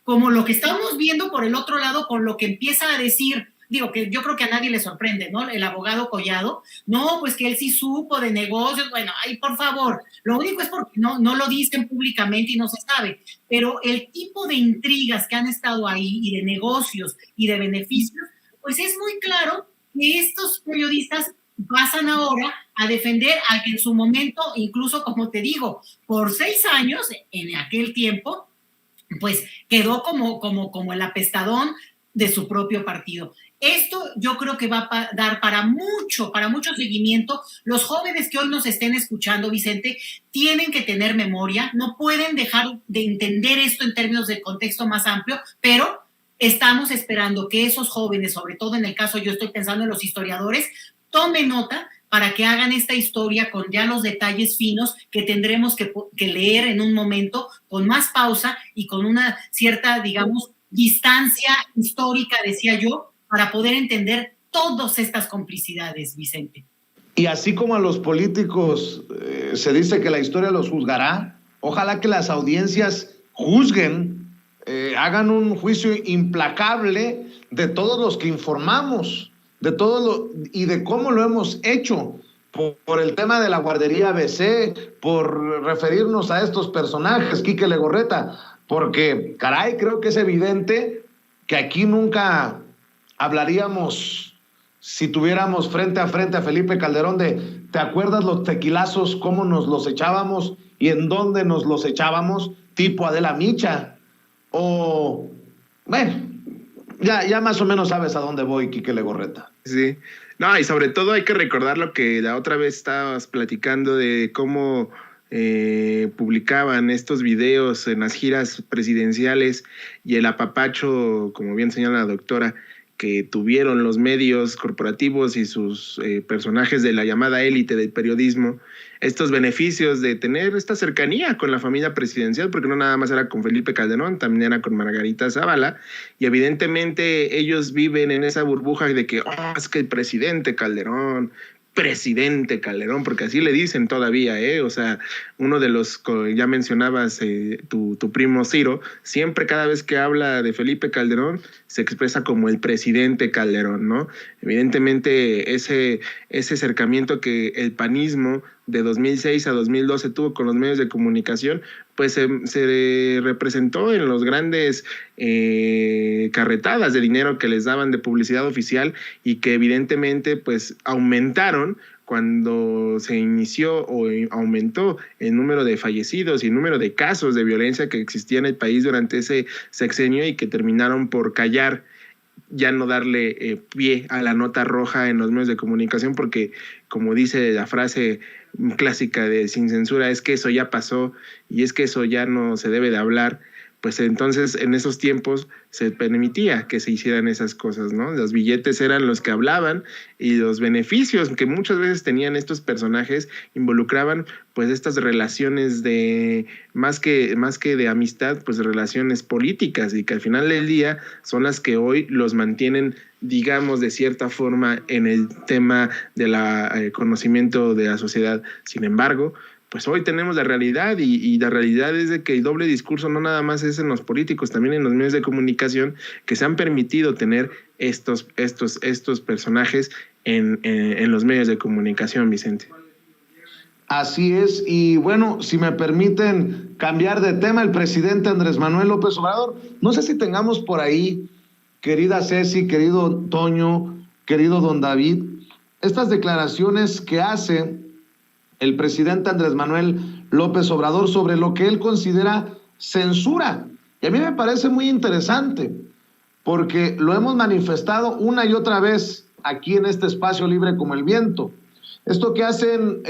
como lo que estamos viendo por el otro lado, con lo que empieza a decir, que yo creo que a nadie le sorprende, ¿no? El abogado Collado, no, pues que él sí supo de negocios, ay, por favor, lo único es porque no lo dicen públicamente y no se sabe, pero el tipo de intrigas que han estado ahí, y de negocios y de beneficios, pues es muy claro que estos periodistas pasan ahora a defender al que en su momento, incluso como te digo, por 6 años, en aquel tiempo, pues quedó como el apestadón de su propio partido. Esto yo creo que va a dar para mucho seguimiento. Los jóvenes que hoy nos estén escuchando, Vicente, tienen que tener memoria, no pueden dejar de entender esto en términos de contexto más amplio, pero estamos esperando que esos jóvenes, sobre todo en el caso, yo estoy pensando en los historiadores, tomen nota para que hagan esta historia con ya los detalles finos que tendremos que leer en un momento, con más pausa y con una cierta, digamos, distancia histórica, decía yo, para poder entender todas estas complicidades, Vicente.
Y así como a los políticos se dice que la historia los juzgará, ojalá que las audiencias juzguen, hagan un juicio implacable de todos los que informamos, de todo y de cómo lo hemos hecho, por el tema de la guardería ABC, por referirnos a estos personajes, Quique Legorreta, porque, caray, creo que es evidente que aquí nunca hablaríamos, si tuviéramos frente a frente a Felipe Calderón, ¿te acuerdas los tequilazos, cómo nos los echábamos y en dónde nos los echábamos? Tipo Adela Micha. o, bueno, ya más o menos sabes a dónde voy, Quique Legorreta.
Sí, no, y sobre todo hay que recordar lo que la otra vez estabas platicando de cómo publicaban estos videos en las giras presidenciales y el apapacho, como bien señala la doctora, que tuvieron los medios corporativos y sus personajes de la llamada élite del periodismo, estos beneficios de tener esta cercanía con la familia presidencial, porque no nada más era con Felipe Calderón, también era con Margarita Zavala, y evidentemente ellos viven en esa burbuja de que, es que el presidente Calderón, porque así le dicen todavía, o sea, uno de los, ya mencionabas, tu primo Ciro, siempre cada vez que habla de Felipe Calderón se expresa como el presidente Calderón, ¿no? Evidentemente ese acercamiento que el panismo de 2006 a 2012 tuvo con los medios de comunicación, pues se representó en los grandes carretadas de dinero que les daban de publicidad oficial y que evidentemente pues aumentaron cuando se inició o aumentó el número de fallecidos y el número de casos de violencia que existía en el país durante ese sexenio y que terminaron por callar, ya no darle pie a la nota roja en los medios de comunicación, porque como dice la frase clásica de sin censura, es que eso ya pasó y es que eso ya no se debe de hablar, pues entonces en esos tiempos se permitía que se hicieran esas cosas, ¿no? Los billetes eran los que hablaban y los beneficios que muchas veces tenían estos personajes involucraban pues estas relaciones de, más que de amistad, pues relaciones políticas, y que al final del día son las que hoy los mantienen, digamos, de cierta forma en el tema del conocimiento de la sociedad. Sin embargo, pues hoy tenemos la realidad y la realidad es de que el doble discurso no nada más es en los políticos, también en los medios de comunicación que se han permitido tener estos personajes en los medios de comunicación, Vicente.
Así es, y bueno, si me permiten cambiar de tema, el presidente Andrés Manuel López Obrador, no sé si tengamos por ahí, querida Ceci, querido Toño, querido don David, estas declaraciones que hace el presidente Andrés Manuel López Obrador sobre lo que él considera censura. Y a mí me parece muy interesante, porque lo hemos manifestado una y otra vez aquí en este espacio libre como el viento. Esto que hacen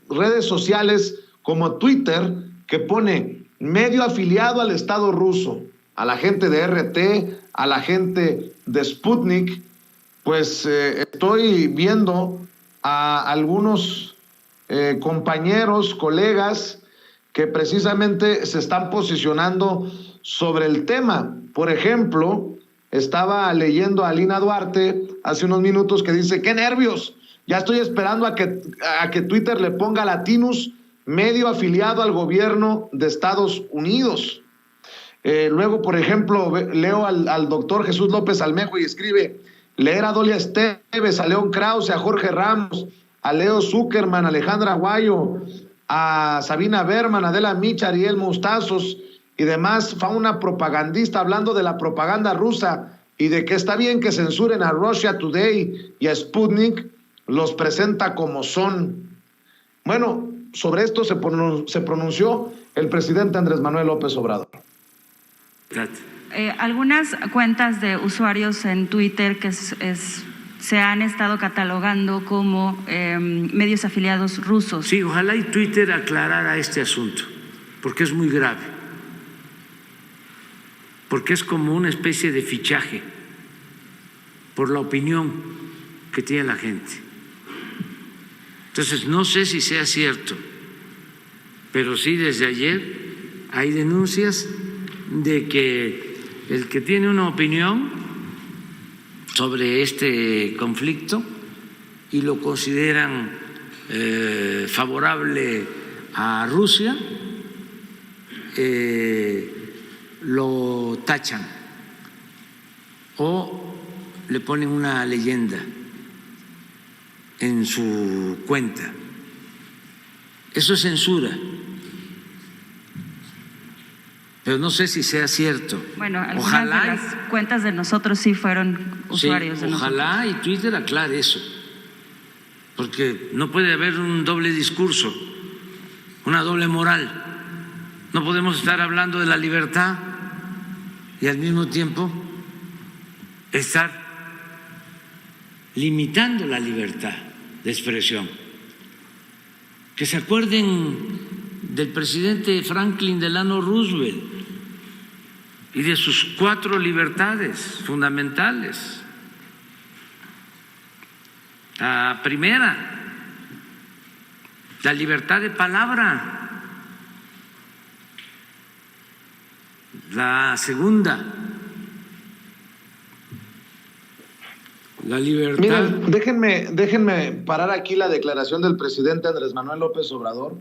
redes sociales como Twitter, que pone medio afiliado al Estado ruso, a la gente de RT, a la gente de Sputnik, pues estoy viendo a algunos compañeros, colegas, que precisamente se están posicionando sobre el tema. Por ejemplo, estaba leyendo a Lina Duarte hace unos minutos que dice, ¡qué nervios! Ya estoy esperando a que Twitter le ponga Latinus, medio afiliado al gobierno de Estados Unidos. Luego, por ejemplo, leo al doctor Jesús López Almejo y escribe, leer a Dolia Esteves, a León Krause, a Jorge Ramos, a Leo Zuckerman, a Alejandra Aguayo, a Sabina Berman, a Adela Micha, Ariel Mostazos y demás fauna propagandista hablando de la propaganda rusa y de que está bien que censuren a Russia Today y a Sputnik, los presenta como son. Bueno, sobre esto se pronunció el presidente Andrés Manuel López Obrador.
Algunas cuentas de usuarios en Twitter que se han estado catalogando como medios afiliados rusos.
Sí, ojalá y Twitter aclarara este asunto, porque es muy grave, porque es como una especie de fichaje por la opinión que tiene la gente. Entonces, no sé si sea cierto, pero sí desde ayer hay denuncias de que el que tiene una opinión sobre este conflicto y lo consideran favorable a Rusia, lo tachan o le ponen una leyenda en su cuenta. Eso es censura. Pero no sé si sea cierto.
Bueno, algunas de las cuentas de nosotros sí fueron usuarios de nosotros.
Ojalá y Twitter aclare eso, porque no puede haber un doble discurso, una doble moral No podemos estar hablando de la libertad y al mismo tiempo estar limitando la libertad de expresión. Que se acuerden del presidente Franklin Delano Roosevelt y de sus 4 libertades fundamentales. La primera, la libertad de palabra. La segunda, la libertad.
Miren, déjenme parar aquí la declaración del presidente Andrés Manuel López Obrador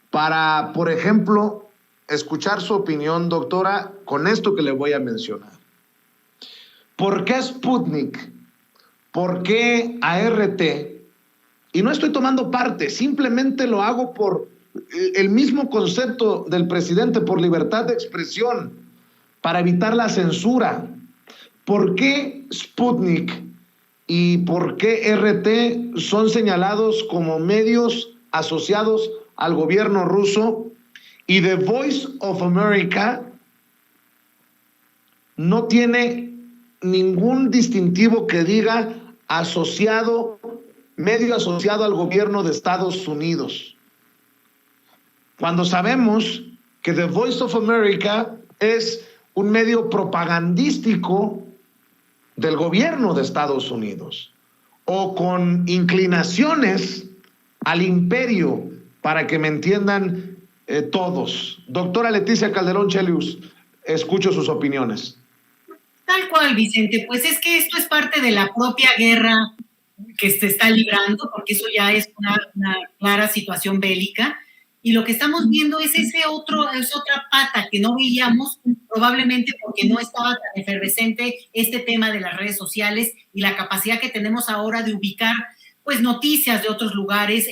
para, por ejemplo, escuchar su opinión, doctora, con esto que le voy a mencionar. ¿Por qué Sputnik? ¿Por qué ART? Y no estoy tomando parte, simplemente lo hago por el mismo concepto del presidente, por libertad de expresión, para evitar la censura. ¿Por qué Sputnik y por qué RT son señalados como medios asociados al gobierno ruso y The Voice of America no tiene ningún distintivo que diga medio asociado al gobierno de Estados Unidos? Cuando sabemos que The Voice of America es un medio propagandístico del gobierno de Estados Unidos, o con inclinaciones al imperio, para que me entiendan todos. Doctora Leticia Calderón Chelius, escucho sus opiniones.
Tal cual, Vicente, pues es que esto es parte de la propia guerra que se está librando, porque eso ya es una clara situación bélica. Y lo que estamos viendo es otra pata que no veíamos, probablemente porque no estaba tan efervescente este tema de las redes sociales y la capacidad que tenemos ahora de ubicar pues noticias de otros lugares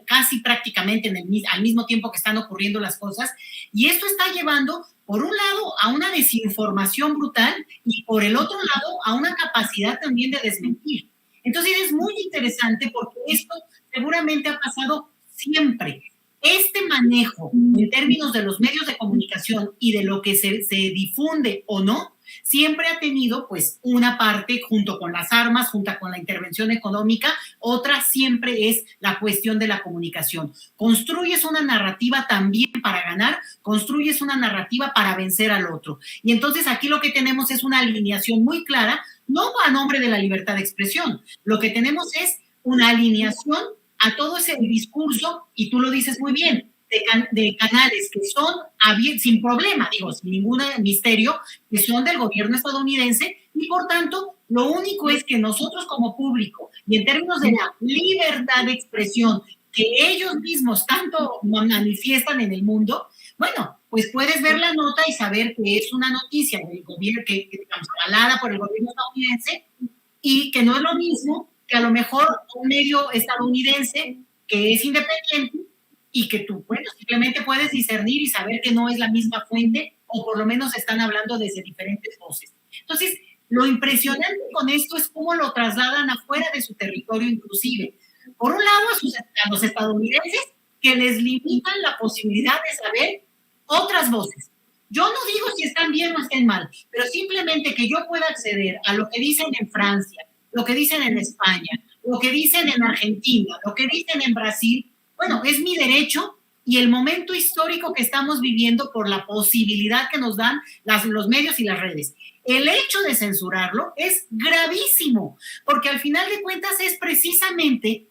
casi prácticamente al mismo tiempo que están ocurriendo las cosas. Y esto está llevando, por un lado, a una desinformación brutal y por el otro lado, a una capacidad también de desmentir. Entonces es muy interesante porque esto seguramente ha pasado siempre. Este manejo en términos de los medios de comunicación y de lo que se difunde o no, siempre ha tenido pues una parte junto con las armas, junto con la intervención económica, otra siempre es la cuestión de la comunicación. Construyes una narrativa también para ganar, construyes una narrativa para vencer al otro. Y entonces aquí lo que tenemos es una alineación muy clara, no a nombre de la libertad de expresión, lo que tenemos es una alineación a todo ese discurso, y tú lo dices muy bien, de canales que son sin problema, sin ningún misterio, que son del gobierno estadounidense, y por tanto, lo único es que nosotros como público, y en términos de la libertad de expresión, que ellos mismos tanto manifiestan en el mundo, bueno, pues puedes ver la nota y saber que es una noticia del gobierno, que avalada por el gobierno estadounidense, y que no es lo mismo que a lo mejor un medio estadounidense que es independiente y que tú, simplemente puedes discernir y saber que no es la misma fuente, o por lo menos están hablando desde diferentes voces. Entonces, lo impresionante con esto es cómo lo trasladan afuera de su territorio inclusive. Por un lado, a los estadounidenses, que les limitan la posibilidad de saber otras voces. Yo no digo si están bien o estén mal, pero simplemente que yo pueda acceder a lo que dicen en Francia, lo que dicen en España, lo que dicen en Argentina, lo que dicen en Brasil, es mi derecho, y el momento histórico que estamos viviendo por la posibilidad que nos dan los medios y las redes. El hecho de censurarlo es gravísimo, porque al final de cuentas es precisamente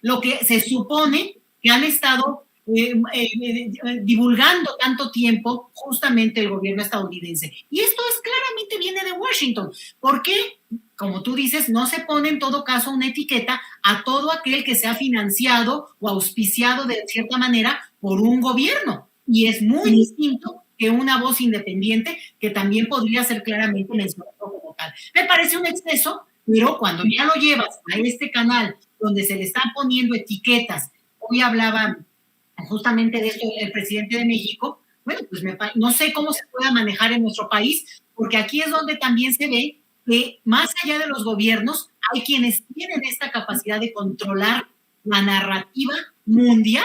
lo que se supone que han estado divulgando tanto tiempo justamente el gobierno estadounidense. Y esto claramente viene de Washington. ¿Por qué? Como tú dices, no se pone en todo caso una etiqueta a todo aquel que sea financiado o auspiciado de cierta manera por un gobierno. Y es muy distinto que una voz independiente que también podría ser claramente mencionado como tal. Me parece un exceso, pero cuando ya lo llevas a este canal donde se le están poniendo etiquetas, hoy hablaba justamente de esto el presidente de México, pues no sé cómo se pueda manejar en nuestro país, porque aquí es donde también se ve que más allá de los gobiernos hay quienes tienen esta capacidad de controlar la narrativa mundial.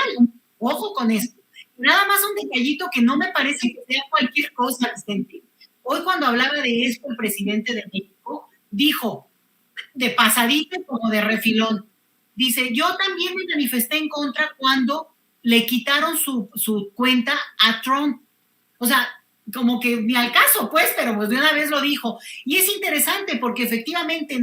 Ojo con esto. nada más un detallito que no me parece que sea cualquier cosa, Vicente. Hoy cuando hablaba de esto el presidente de México, dijo, de pasadito como de refilón, dice, yo también me manifesté en contra cuando le quitaron su cuenta a Trump. O sea, como que ni al caso, pues, pero pues de una vez lo dijo. Y es interesante porque efectivamente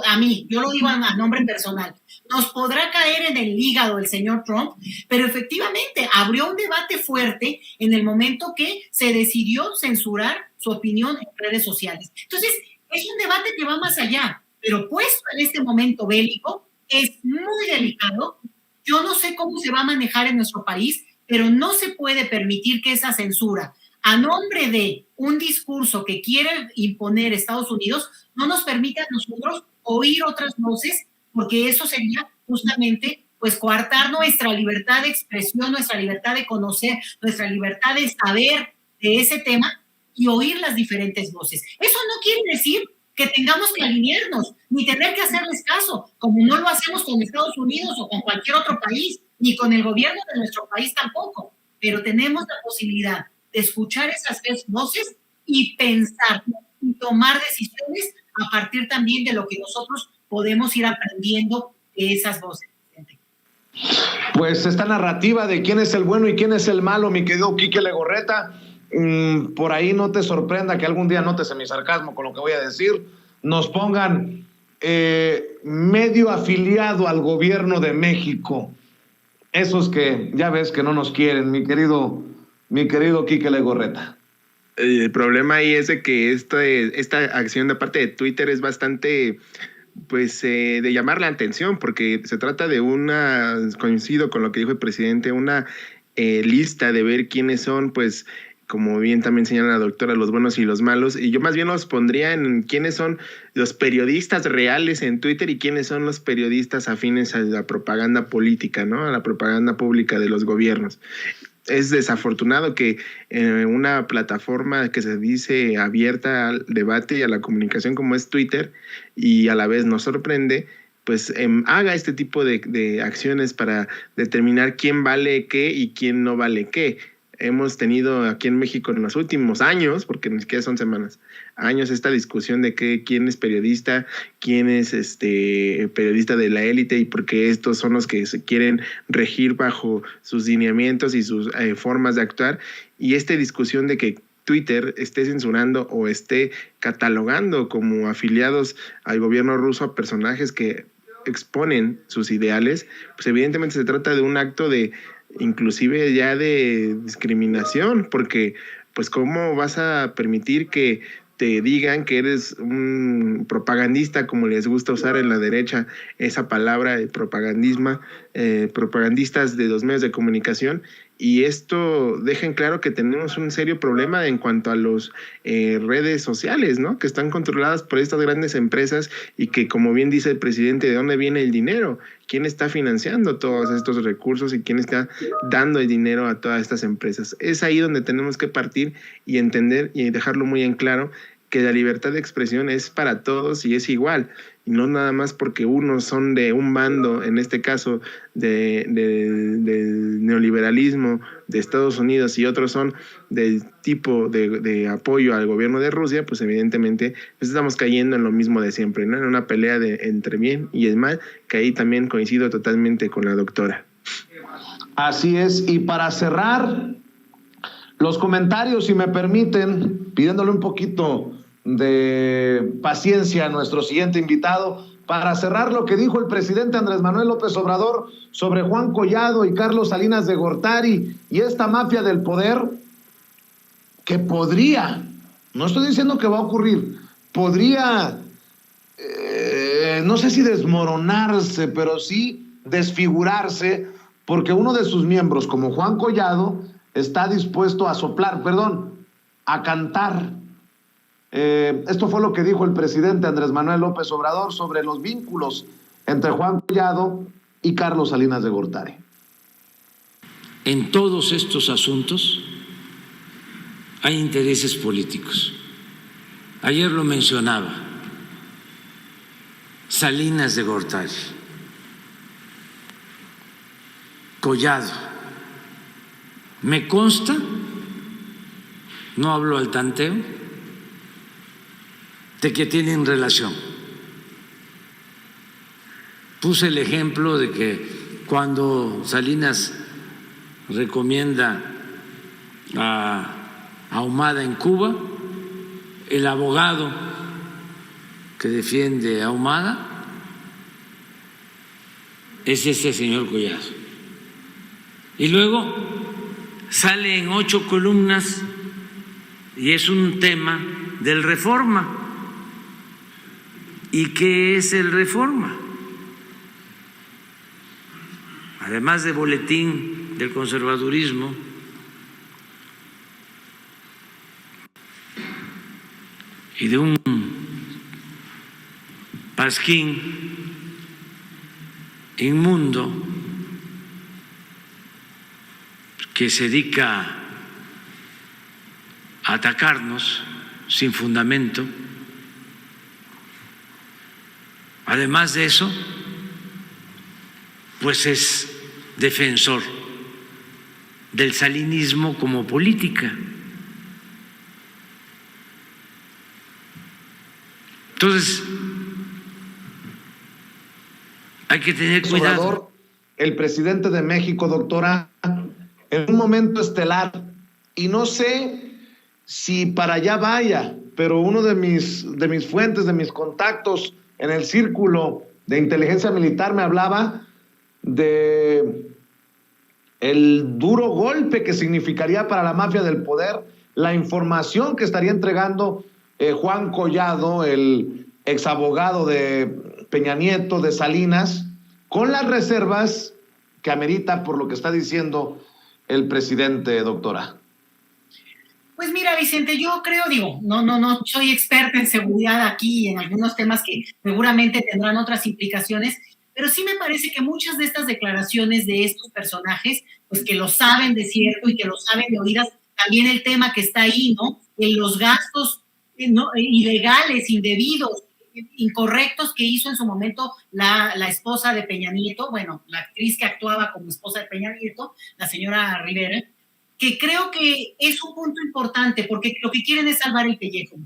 a mí, yo lo digo a nombre personal, nos podrá caer en el hígado el señor Trump, pero efectivamente abrió un debate fuerte en el momento que se decidió censurar su opinión en redes sociales. Entonces, es un debate que va más allá, pero puesto en este momento bélico, es muy delicado. Yo no sé cómo se va a manejar en nuestro país, pero no se puede permitir que esa censura, a nombre de un discurso que quiere imponer Estados Unidos, no nos permita a nosotros oír otras voces, porque eso sería justamente pues coartar nuestra libertad de expresión, nuestra libertad de conocer, nuestra libertad de saber de ese tema y oír las diferentes voces. Eso no quiere decir que tengamos que alinearnos, ni tener que hacerles caso, como no lo hacemos con Estados Unidos o con cualquier otro país, ni con el gobierno de nuestro país tampoco, pero tenemos la posibilidad de escuchar esas voces y pensar y tomar decisiones a partir también de lo que nosotros podemos ir aprendiendo de esas voces.
Pues esta narrativa de quién es el bueno y quién es el malo, mi querido Quique Legorreta, por ahí no te sorprenda que algún día notes mi sarcasmo con lo que voy a decir, nos pongan medio afiliado al gobierno de México. Esos que ya ves que no nos quieren, mi querido Quique Legorreta.
El problema ahí es de que esta acción de parte de Twitter es bastante, pues, de llamar la atención, porque se trata de coincido con lo que dijo el presidente, una lista de ver quiénes son, pues, como bien también señala la doctora, los buenos y los malos, y yo más bien los pondría en quiénes son los periodistas reales en Twitter y quiénes son los periodistas afines a la propaganda política, ¿no? A la propaganda pública de los gobiernos. Es desafortunado que una plataforma que se dice abierta al debate y a la comunicación como es Twitter, y a la vez nos sorprende, pues haga este tipo de acciones para determinar quién vale qué y quién no vale qué. Hemos tenido aquí en México en los últimos años, porque ni siquiera son semanas, años, esta discusión de quién es periodista, quién es periodista de la élite y por qué estos son los que se quieren regir bajo sus lineamientos y sus formas de actuar. Y esta discusión de que Twitter esté censurando o esté catalogando como afiliados al gobierno ruso a personajes que exponen sus ideales, pues evidentemente se trata de un acto de inclusive ya de discriminación, porque pues cómo vas a permitir que te digan que eres un propagandista, como les gusta usar en la derecha esa palabra de propagandistas de los medios de comunicación, y esto deja en claro que tenemos un serio problema en cuanto a las redes sociales, ¿no? Que están controladas por estas grandes empresas y que, como bien dice el presidente, ¿de dónde viene el dinero? ¿Quién está financiando todos estos recursos y quién está dando el dinero a todas estas empresas? Es ahí donde tenemos que partir y entender y dejarlo muy en claro que la libertad de expresión es para todos y es igual, y no nada más porque unos son de un bando, en este caso del neoliberalismo de Estados Unidos, y otros son del tipo de apoyo al gobierno de Rusia, pues evidentemente pues estamos cayendo en lo mismo de siempre, ¿no? En una pelea entre bien y el mal, que ahí también coincido totalmente con la doctora.
Así es, y para cerrar los comentarios, si me permiten, pidiéndole un poquito de paciencia a nuestro siguiente invitado, para cerrar lo que dijo el presidente Andrés Manuel López Obrador sobre Juan Collado y Carlos Salinas de Gortari y esta mafia del poder, que podría, no estoy diciendo que va a ocurrir, podría, no sé si desmoronarse, pero sí desfigurarse, porque uno de sus miembros, como Juan Collado, está dispuesto a cantar. Esto fue lo que dijo el presidente Andrés Manuel López Obrador sobre los vínculos entre Juan Collado y Carlos Salinas de Gortari.
En todos estos asuntos hay intereses políticos. Ayer lo mencionaba, Salinas de Gortari, Collado, Me consta, no hablo al tanteo, de que tienen relación. Puse el ejemplo de que cuando Salinas recomienda a Ahumada en Cuba, el abogado que defiende a Ahumada es este señor Collazo. Y luego sale en 8 columnas y es un tema del Reforma. ¿Y qué es el Reforma? Además de boletín del conservadurismo, y de un pasquín inmundo que se dedica a atacarnos sin fundamento. Además de eso, pues es defensor del salinismo como política. Entonces, hay que tener cuidado.
Obrador, el presidente de México, doctora, en un momento estelar, y no sé si para allá vaya, pero uno de mis fuentes, de mis contactos en el círculo de inteligencia militar me hablaba de el duro golpe que significaría para la mafia del poder la información que estaría entregando Juan Collado, el exabogado de Peña Nieto, de Salinas, con las reservas que amerita por lo que está diciendo el presidente, doctora.
Pues mira, Vicente, yo creo, no soy experta en seguridad aquí, en algunos temas que seguramente tendrán otras implicaciones, pero sí me parece que muchas de estas declaraciones de estos personajes, pues que lo saben de cierto y que lo saben de oídas, también el tema que está ahí, ¿no? En los gastos ilegales, indebidos, incorrectos que hizo en su momento la esposa de Peña Nieto, bueno, la actriz que actuaba como esposa de Peña Nieto, la señora Rivera, que creo que es un punto importante porque lo que quieren es salvar el pellejo.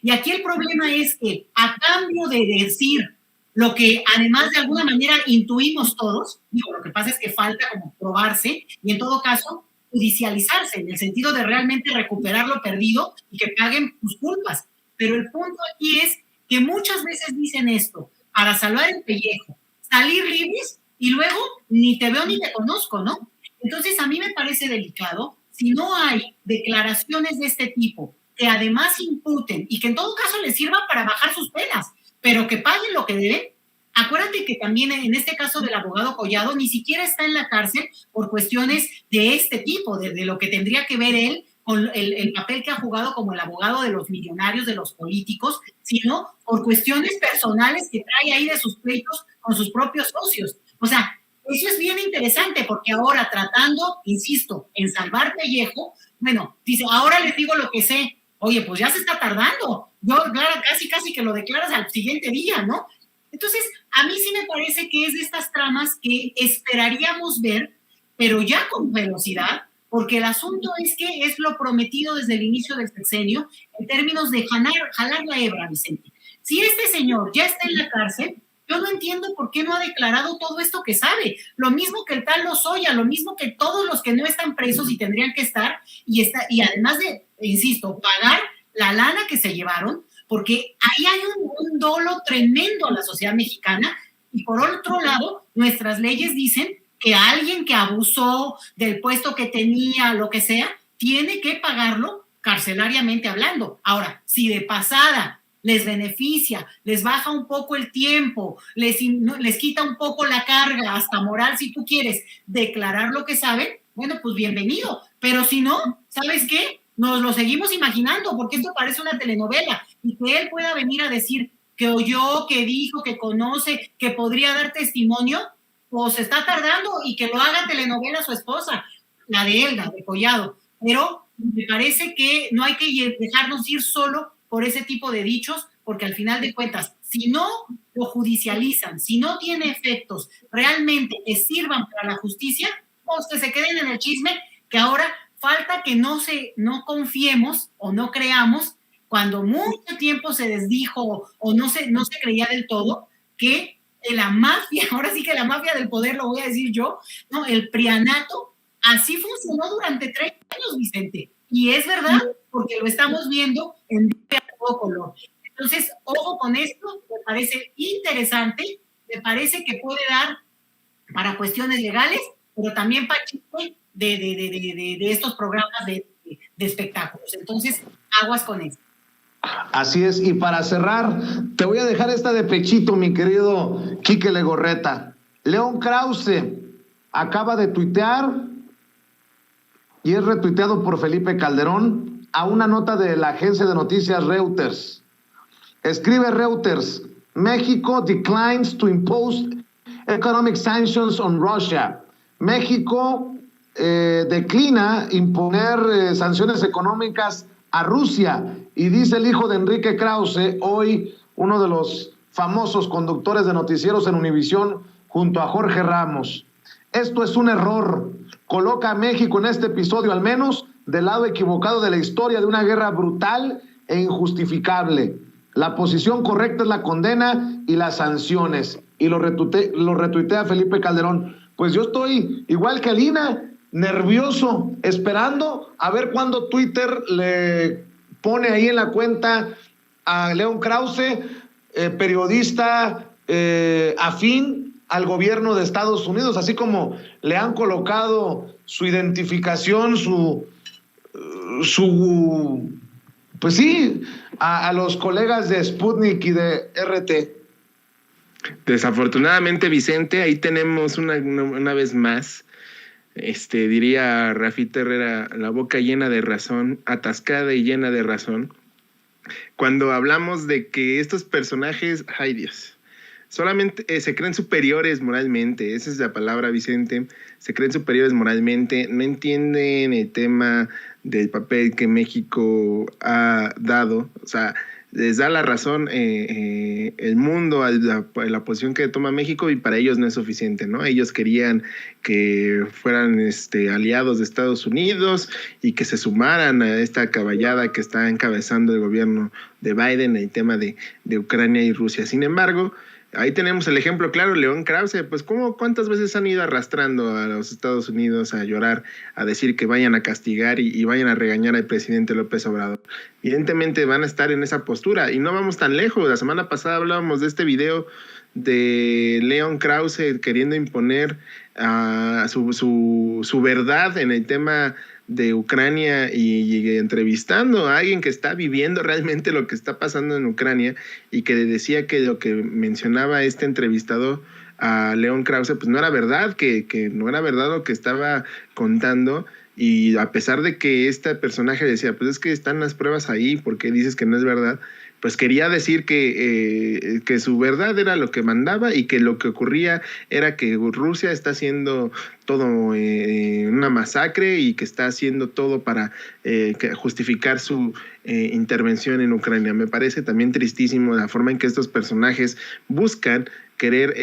Y aquí el problema es que a cambio de decir lo que además de alguna manera intuimos todos, lo que pasa es que falta como probarse y en todo caso judicializarse, en el sentido de realmente recuperar lo perdido y que paguen sus culpas. Pero el punto aquí es que muchas veces dicen esto para salvar el pellejo, salir libres y luego ni te veo ni te conozco, ¿no? Entonces a mí me parece delicado si no hay declaraciones de este tipo que además imputen y que en todo caso les sirva para bajar sus penas, pero que paguen lo que deben. Acuérdate que también en este caso del abogado Collado ni siquiera está en la cárcel por cuestiones de este tipo, de lo que tendría que ver él con el papel que ha jugado como el abogado de los millonarios, de los políticos, sino por cuestiones personales que trae ahí de sus pleitos con sus propios socios. O sea, eso es bien interesante porque ahora tratando, insisto, en salvar pellejo, bueno, dice, ahora les digo lo que sé. Oye, pues ya se está tardando. Yo, claro, casi que lo declaras al siguiente día, ¿no? Entonces, a mí sí me parece que es de estas tramas que esperaríamos ver, pero ya con velocidad, porque el asunto es que es lo prometido desde el inicio del sexenio en términos de jalar la hebra, Vicente. Si este señor ya está en la cárcel, yo no entiendo por qué no ha declarado todo esto que sabe. Lo mismo que el tal Lozoya, lo mismo que todos los que no están presos y tendrían que estar, y además de, insisto, pagar la lana que se llevaron, porque ahí hay un dolo tremendo a la sociedad mexicana, y por otro lado, nuestras leyes dicen que alguien que abusó del puesto que tenía, lo que sea, tiene que pagarlo carcelariamente hablando. Ahora, si de pasada les beneficia, les baja un poco el tiempo, les quita un poco la carga, hasta moral si tú quieres, declarar lo que saben, bueno, pues bienvenido. Pero si no, ¿sabes qué? Nos lo seguimos imaginando, porque esto parece una telenovela, y que él pueda venir a decir que oyó, que dijo, que conoce, que podría dar testimonio, pues está tardando, y que lo haga telenovela su esposa, la de él, la de Collado. Pero me parece que no hay que dejarnos ir solo por ese tipo de dichos, porque al final de cuentas, si no lo judicializan, si no tiene efectos realmente que sirvan para la justicia, pues que se queden en el chisme que ahora falta que no confiemos o no creamos, cuando mucho tiempo se desdijo o no se creía del todo, que la mafia, ahora sí que la mafia del poder, lo voy a decir yo, ¿no? El prianato, así funcionó durante 30 años, Vicente. Y es verdad, porque lo estamos viendo en todo color. Entonces, ojo con esto, me parece interesante, me parece que puede dar para cuestiones legales, pero también para chisme de estos programas de espectáculos. Entonces, aguas con esto.
Así es, y para cerrar, te voy a dejar esta de pechito, mi querido Quique Legorreta. León Krause acaba de tuitear, y es retuiteado por Felipe Calderón, a una nota de la agencia de noticias Reuters. Escribe Reuters: México declines to impose economic sanctions on Russia. México declina imponer sanciones económicas a Rusia. Y dice el hijo de Enrique Krause, hoy uno de los famosos conductores de noticieros en Univisión, junto a Jorge Ramos: esto es un error. Coloca a México en este episodio, al menos, del lado equivocado de la historia de una guerra brutal e injustificable. La posición correcta es la condena y las sanciones. Y lo retuitea Felipe Calderón. Pues yo estoy igual que Alina, nervioso, esperando a ver cuándo Twitter le pone ahí en la cuenta a León Krause, periodista afín al gobierno de Estados Unidos, así como le han colocado su identificación, pues sí, a los colegas de Sputnik y de RT.
Desafortunadamente, Vicente, ahí tenemos una vez más, diría Rafita Herrera, la boca llena de razón, atascada y llena de razón, cuando hablamos de que estos personajes, ay Dios, solamente se creen superiores moralmente. Esa es la palabra, Vicente. Se creen superiores moralmente, no entienden el tema del papel que México ha dado. O sea, les da la razón el mundo a la posición que toma México, y para ellos no es suficiente, ¿no? Ellos querían que fueran aliados de Estados Unidos y que se sumaran a esta caballada que está encabezando el gobierno de Biden en el tema de Ucrania y Rusia. Sin embargo, ahí tenemos el ejemplo claro, León Krause. Pues ¿cuántas veces han ido arrastrando a los Estados Unidos a llorar, a decir que vayan a castigar y vayan a regañar al presidente López Obrador? Evidentemente van a estar en esa postura, y no vamos tan lejos. La semana pasada hablábamos de este video de León Krause queriendo imponer su verdad en el tema de Ucrania y entrevistando a alguien que está viviendo realmente lo que está pasando en Ucrania, y que decía que lo que mencionaba este entrevistador a León Krause pues no era verdad, que no era verdad lo que estaba contando. Y a pesar de que este personaje decía, pues es que están las pruebas ahí, ¿por qué dices que no es verdad? Pues quería decir que su verdad era lo que mandaba, y que lo que ocurría era que Rusia está haciendo todo una masacre, y que está haciendo todo para justificar su intervención en Ucrania. Me parece también tristísimo la forma en que estos personajes buscan querer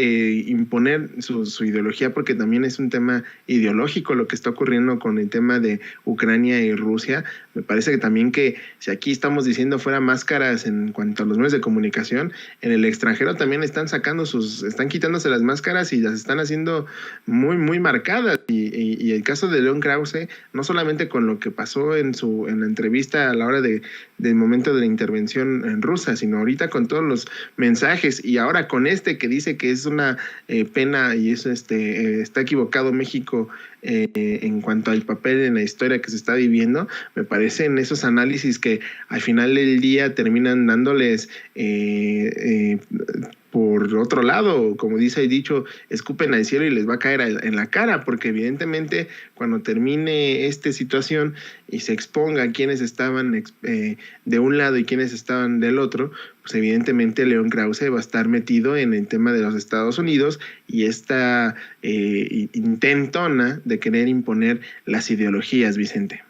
imponer su ideología, porque también es un tema ideológico lo que está ocurriendo con el tema de Ucrania y Rusia. Me parece que también, que si aquí estamos diciendo fuera máscaras en cuanto a los medios de comunicación, en el extranjero también están quitándose las máscaras y las están haciendo muy, muy marcadas. Y el caso de León Krause, no solamente con lo que pasó en la entrevista a la hora del momento de la intervención en Rusia, sino ahorita con todos los mensajes, y ahora con que dice que es una pena, y eso está equivocado México en cuanto al papel en la historia que se está viviendo. Me parecen esos análisis que al final del día terminan dándoles por otro lado, como dice el dicho, escupen al cielo y les va a caer en la cara, porque evidentemente cuando termine esta situación y se exponga quiénes estaban de un lado y quiénes estaban del otro, pues evidentemente León Krause va a estar metido en el tema de los Estados Unidos y esta intentona de querer imponer las ideologías, Vicente.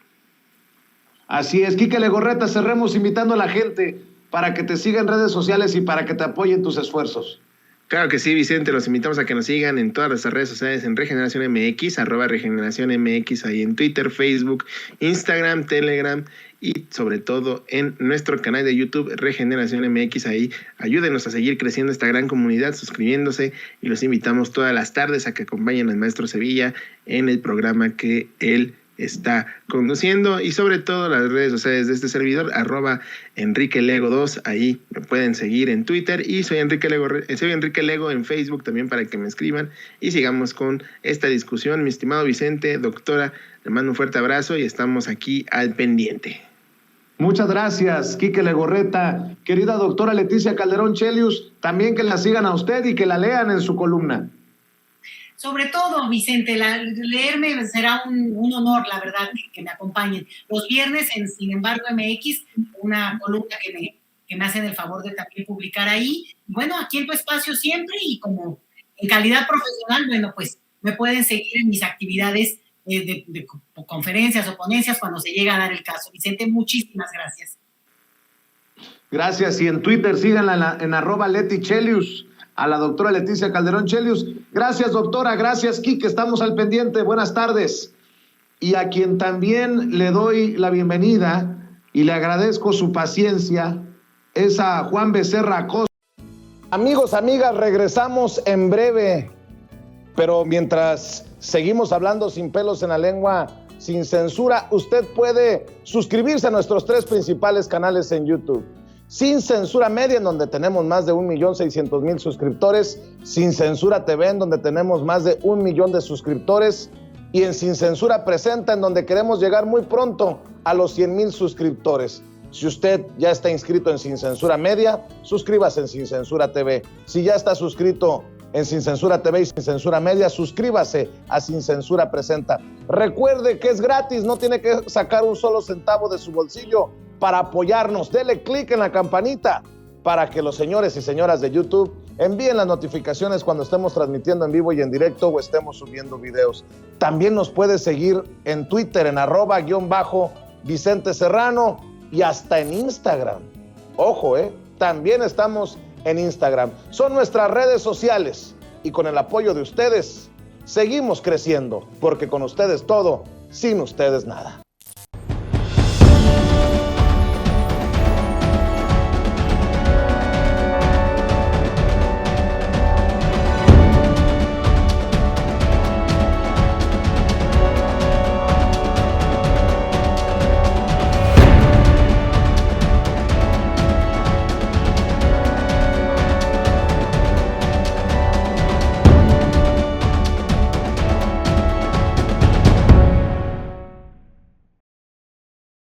Así es, Quique Legorreta, cerremos invitando a la gente para que te siga en redes sociales y para que te apoyen tus esfuerzos.
Claro que sí, Vicente, los invitamos a que nos sigan en todas las redes sociales en Regeneración MX, @Regeneración MX, ahí en Twitter, Facebook, Instagram, Telegram y sobre todo en nuestro canal de YouTube, Regeneración MX. Ahí ayúdenos a seguir creciendo esta gran comunidad, suscribiéndose, y los invitamos todas las tardes a que acompañen al maestro Sevilla en el programa que él está conduciendo, y sobre todo las redes sociales de este servidor, @EnriqueLego2, ahí me pueden seguir en Twitter, y soy Enrique Lego en Facebook también, para que me escriban y sigamos con esta discusión. Mi estimado Vicente, doctora, le mando un fuerte abrazo y estamos aquí al pendiente.
Muchas gracias, Quique Legorreta. Querida doctora Leticia Calderón Chelius, también que la sigan a usted y que la lean en su columna.
Sobre todo, Vicente, leerme será un honor, la verdad, que me acompañen. Los viernes en Sin embargo MX, una columna que me hacen el favor de también publicar ahí. Bueno, aquí en tu espacio siempre, y como en calidad profesional, bueno, pues me pueden seguir en mis actividades de conferencias o ponencias cuando se llega a dar el caso. Vicente, muchísimas gracias.
Gracias, y en Twitter síganla en @LetiChelius. A la doctora Leticia Calderón Chelius. Gracias, doctora. Gracias, Quique. Estamos al pendiente. Buenas tardes. Y a quien también le doy la bienvenida y le agradezco su paciencia es a Juan Becerra Acosta. Amigos, amigas, regresamos en breve. Pero mientras seguimos hablando sin pelos en la lengua, sin censura, usted puede suscribirse a nuestros 3 principales canales en YouTube. Sin Censura Media, en donde tenemos más de 1,600,000 suscriptores, Sin Censura TV, en donde tenemos más de 1 millón de suscriptores, y en Sin Censura Presenta, en donde queremos llegar muy pronto a los 100,000 suscriptores. Si usted ya está inscrito en Sin Censura Media, suscríbase en Sin Censura TV. Si ya está suscrito en Sin Censura TV y Sin Censura Media, suscríbase a Sin Censura Presenta. Recuerde que es gratis, no tiene que sacar un solo centavo de su bolsillo para apoyarnos. Dele clic en la campanita para que los señores y señoras de YouTube envíen las notificaciones cuando estemos transmitiendo en vivo y en directo o estemos subiendo videos. También nos puede seguir en Twitter en @Vicente Serrano y hasta en Instagram. Ojo, también estamos en Instagram. Son nuestras redes sociales, y con el apoyo de ustedes seguimos creciendo, porque con ustedes todo, sin ustedes nada.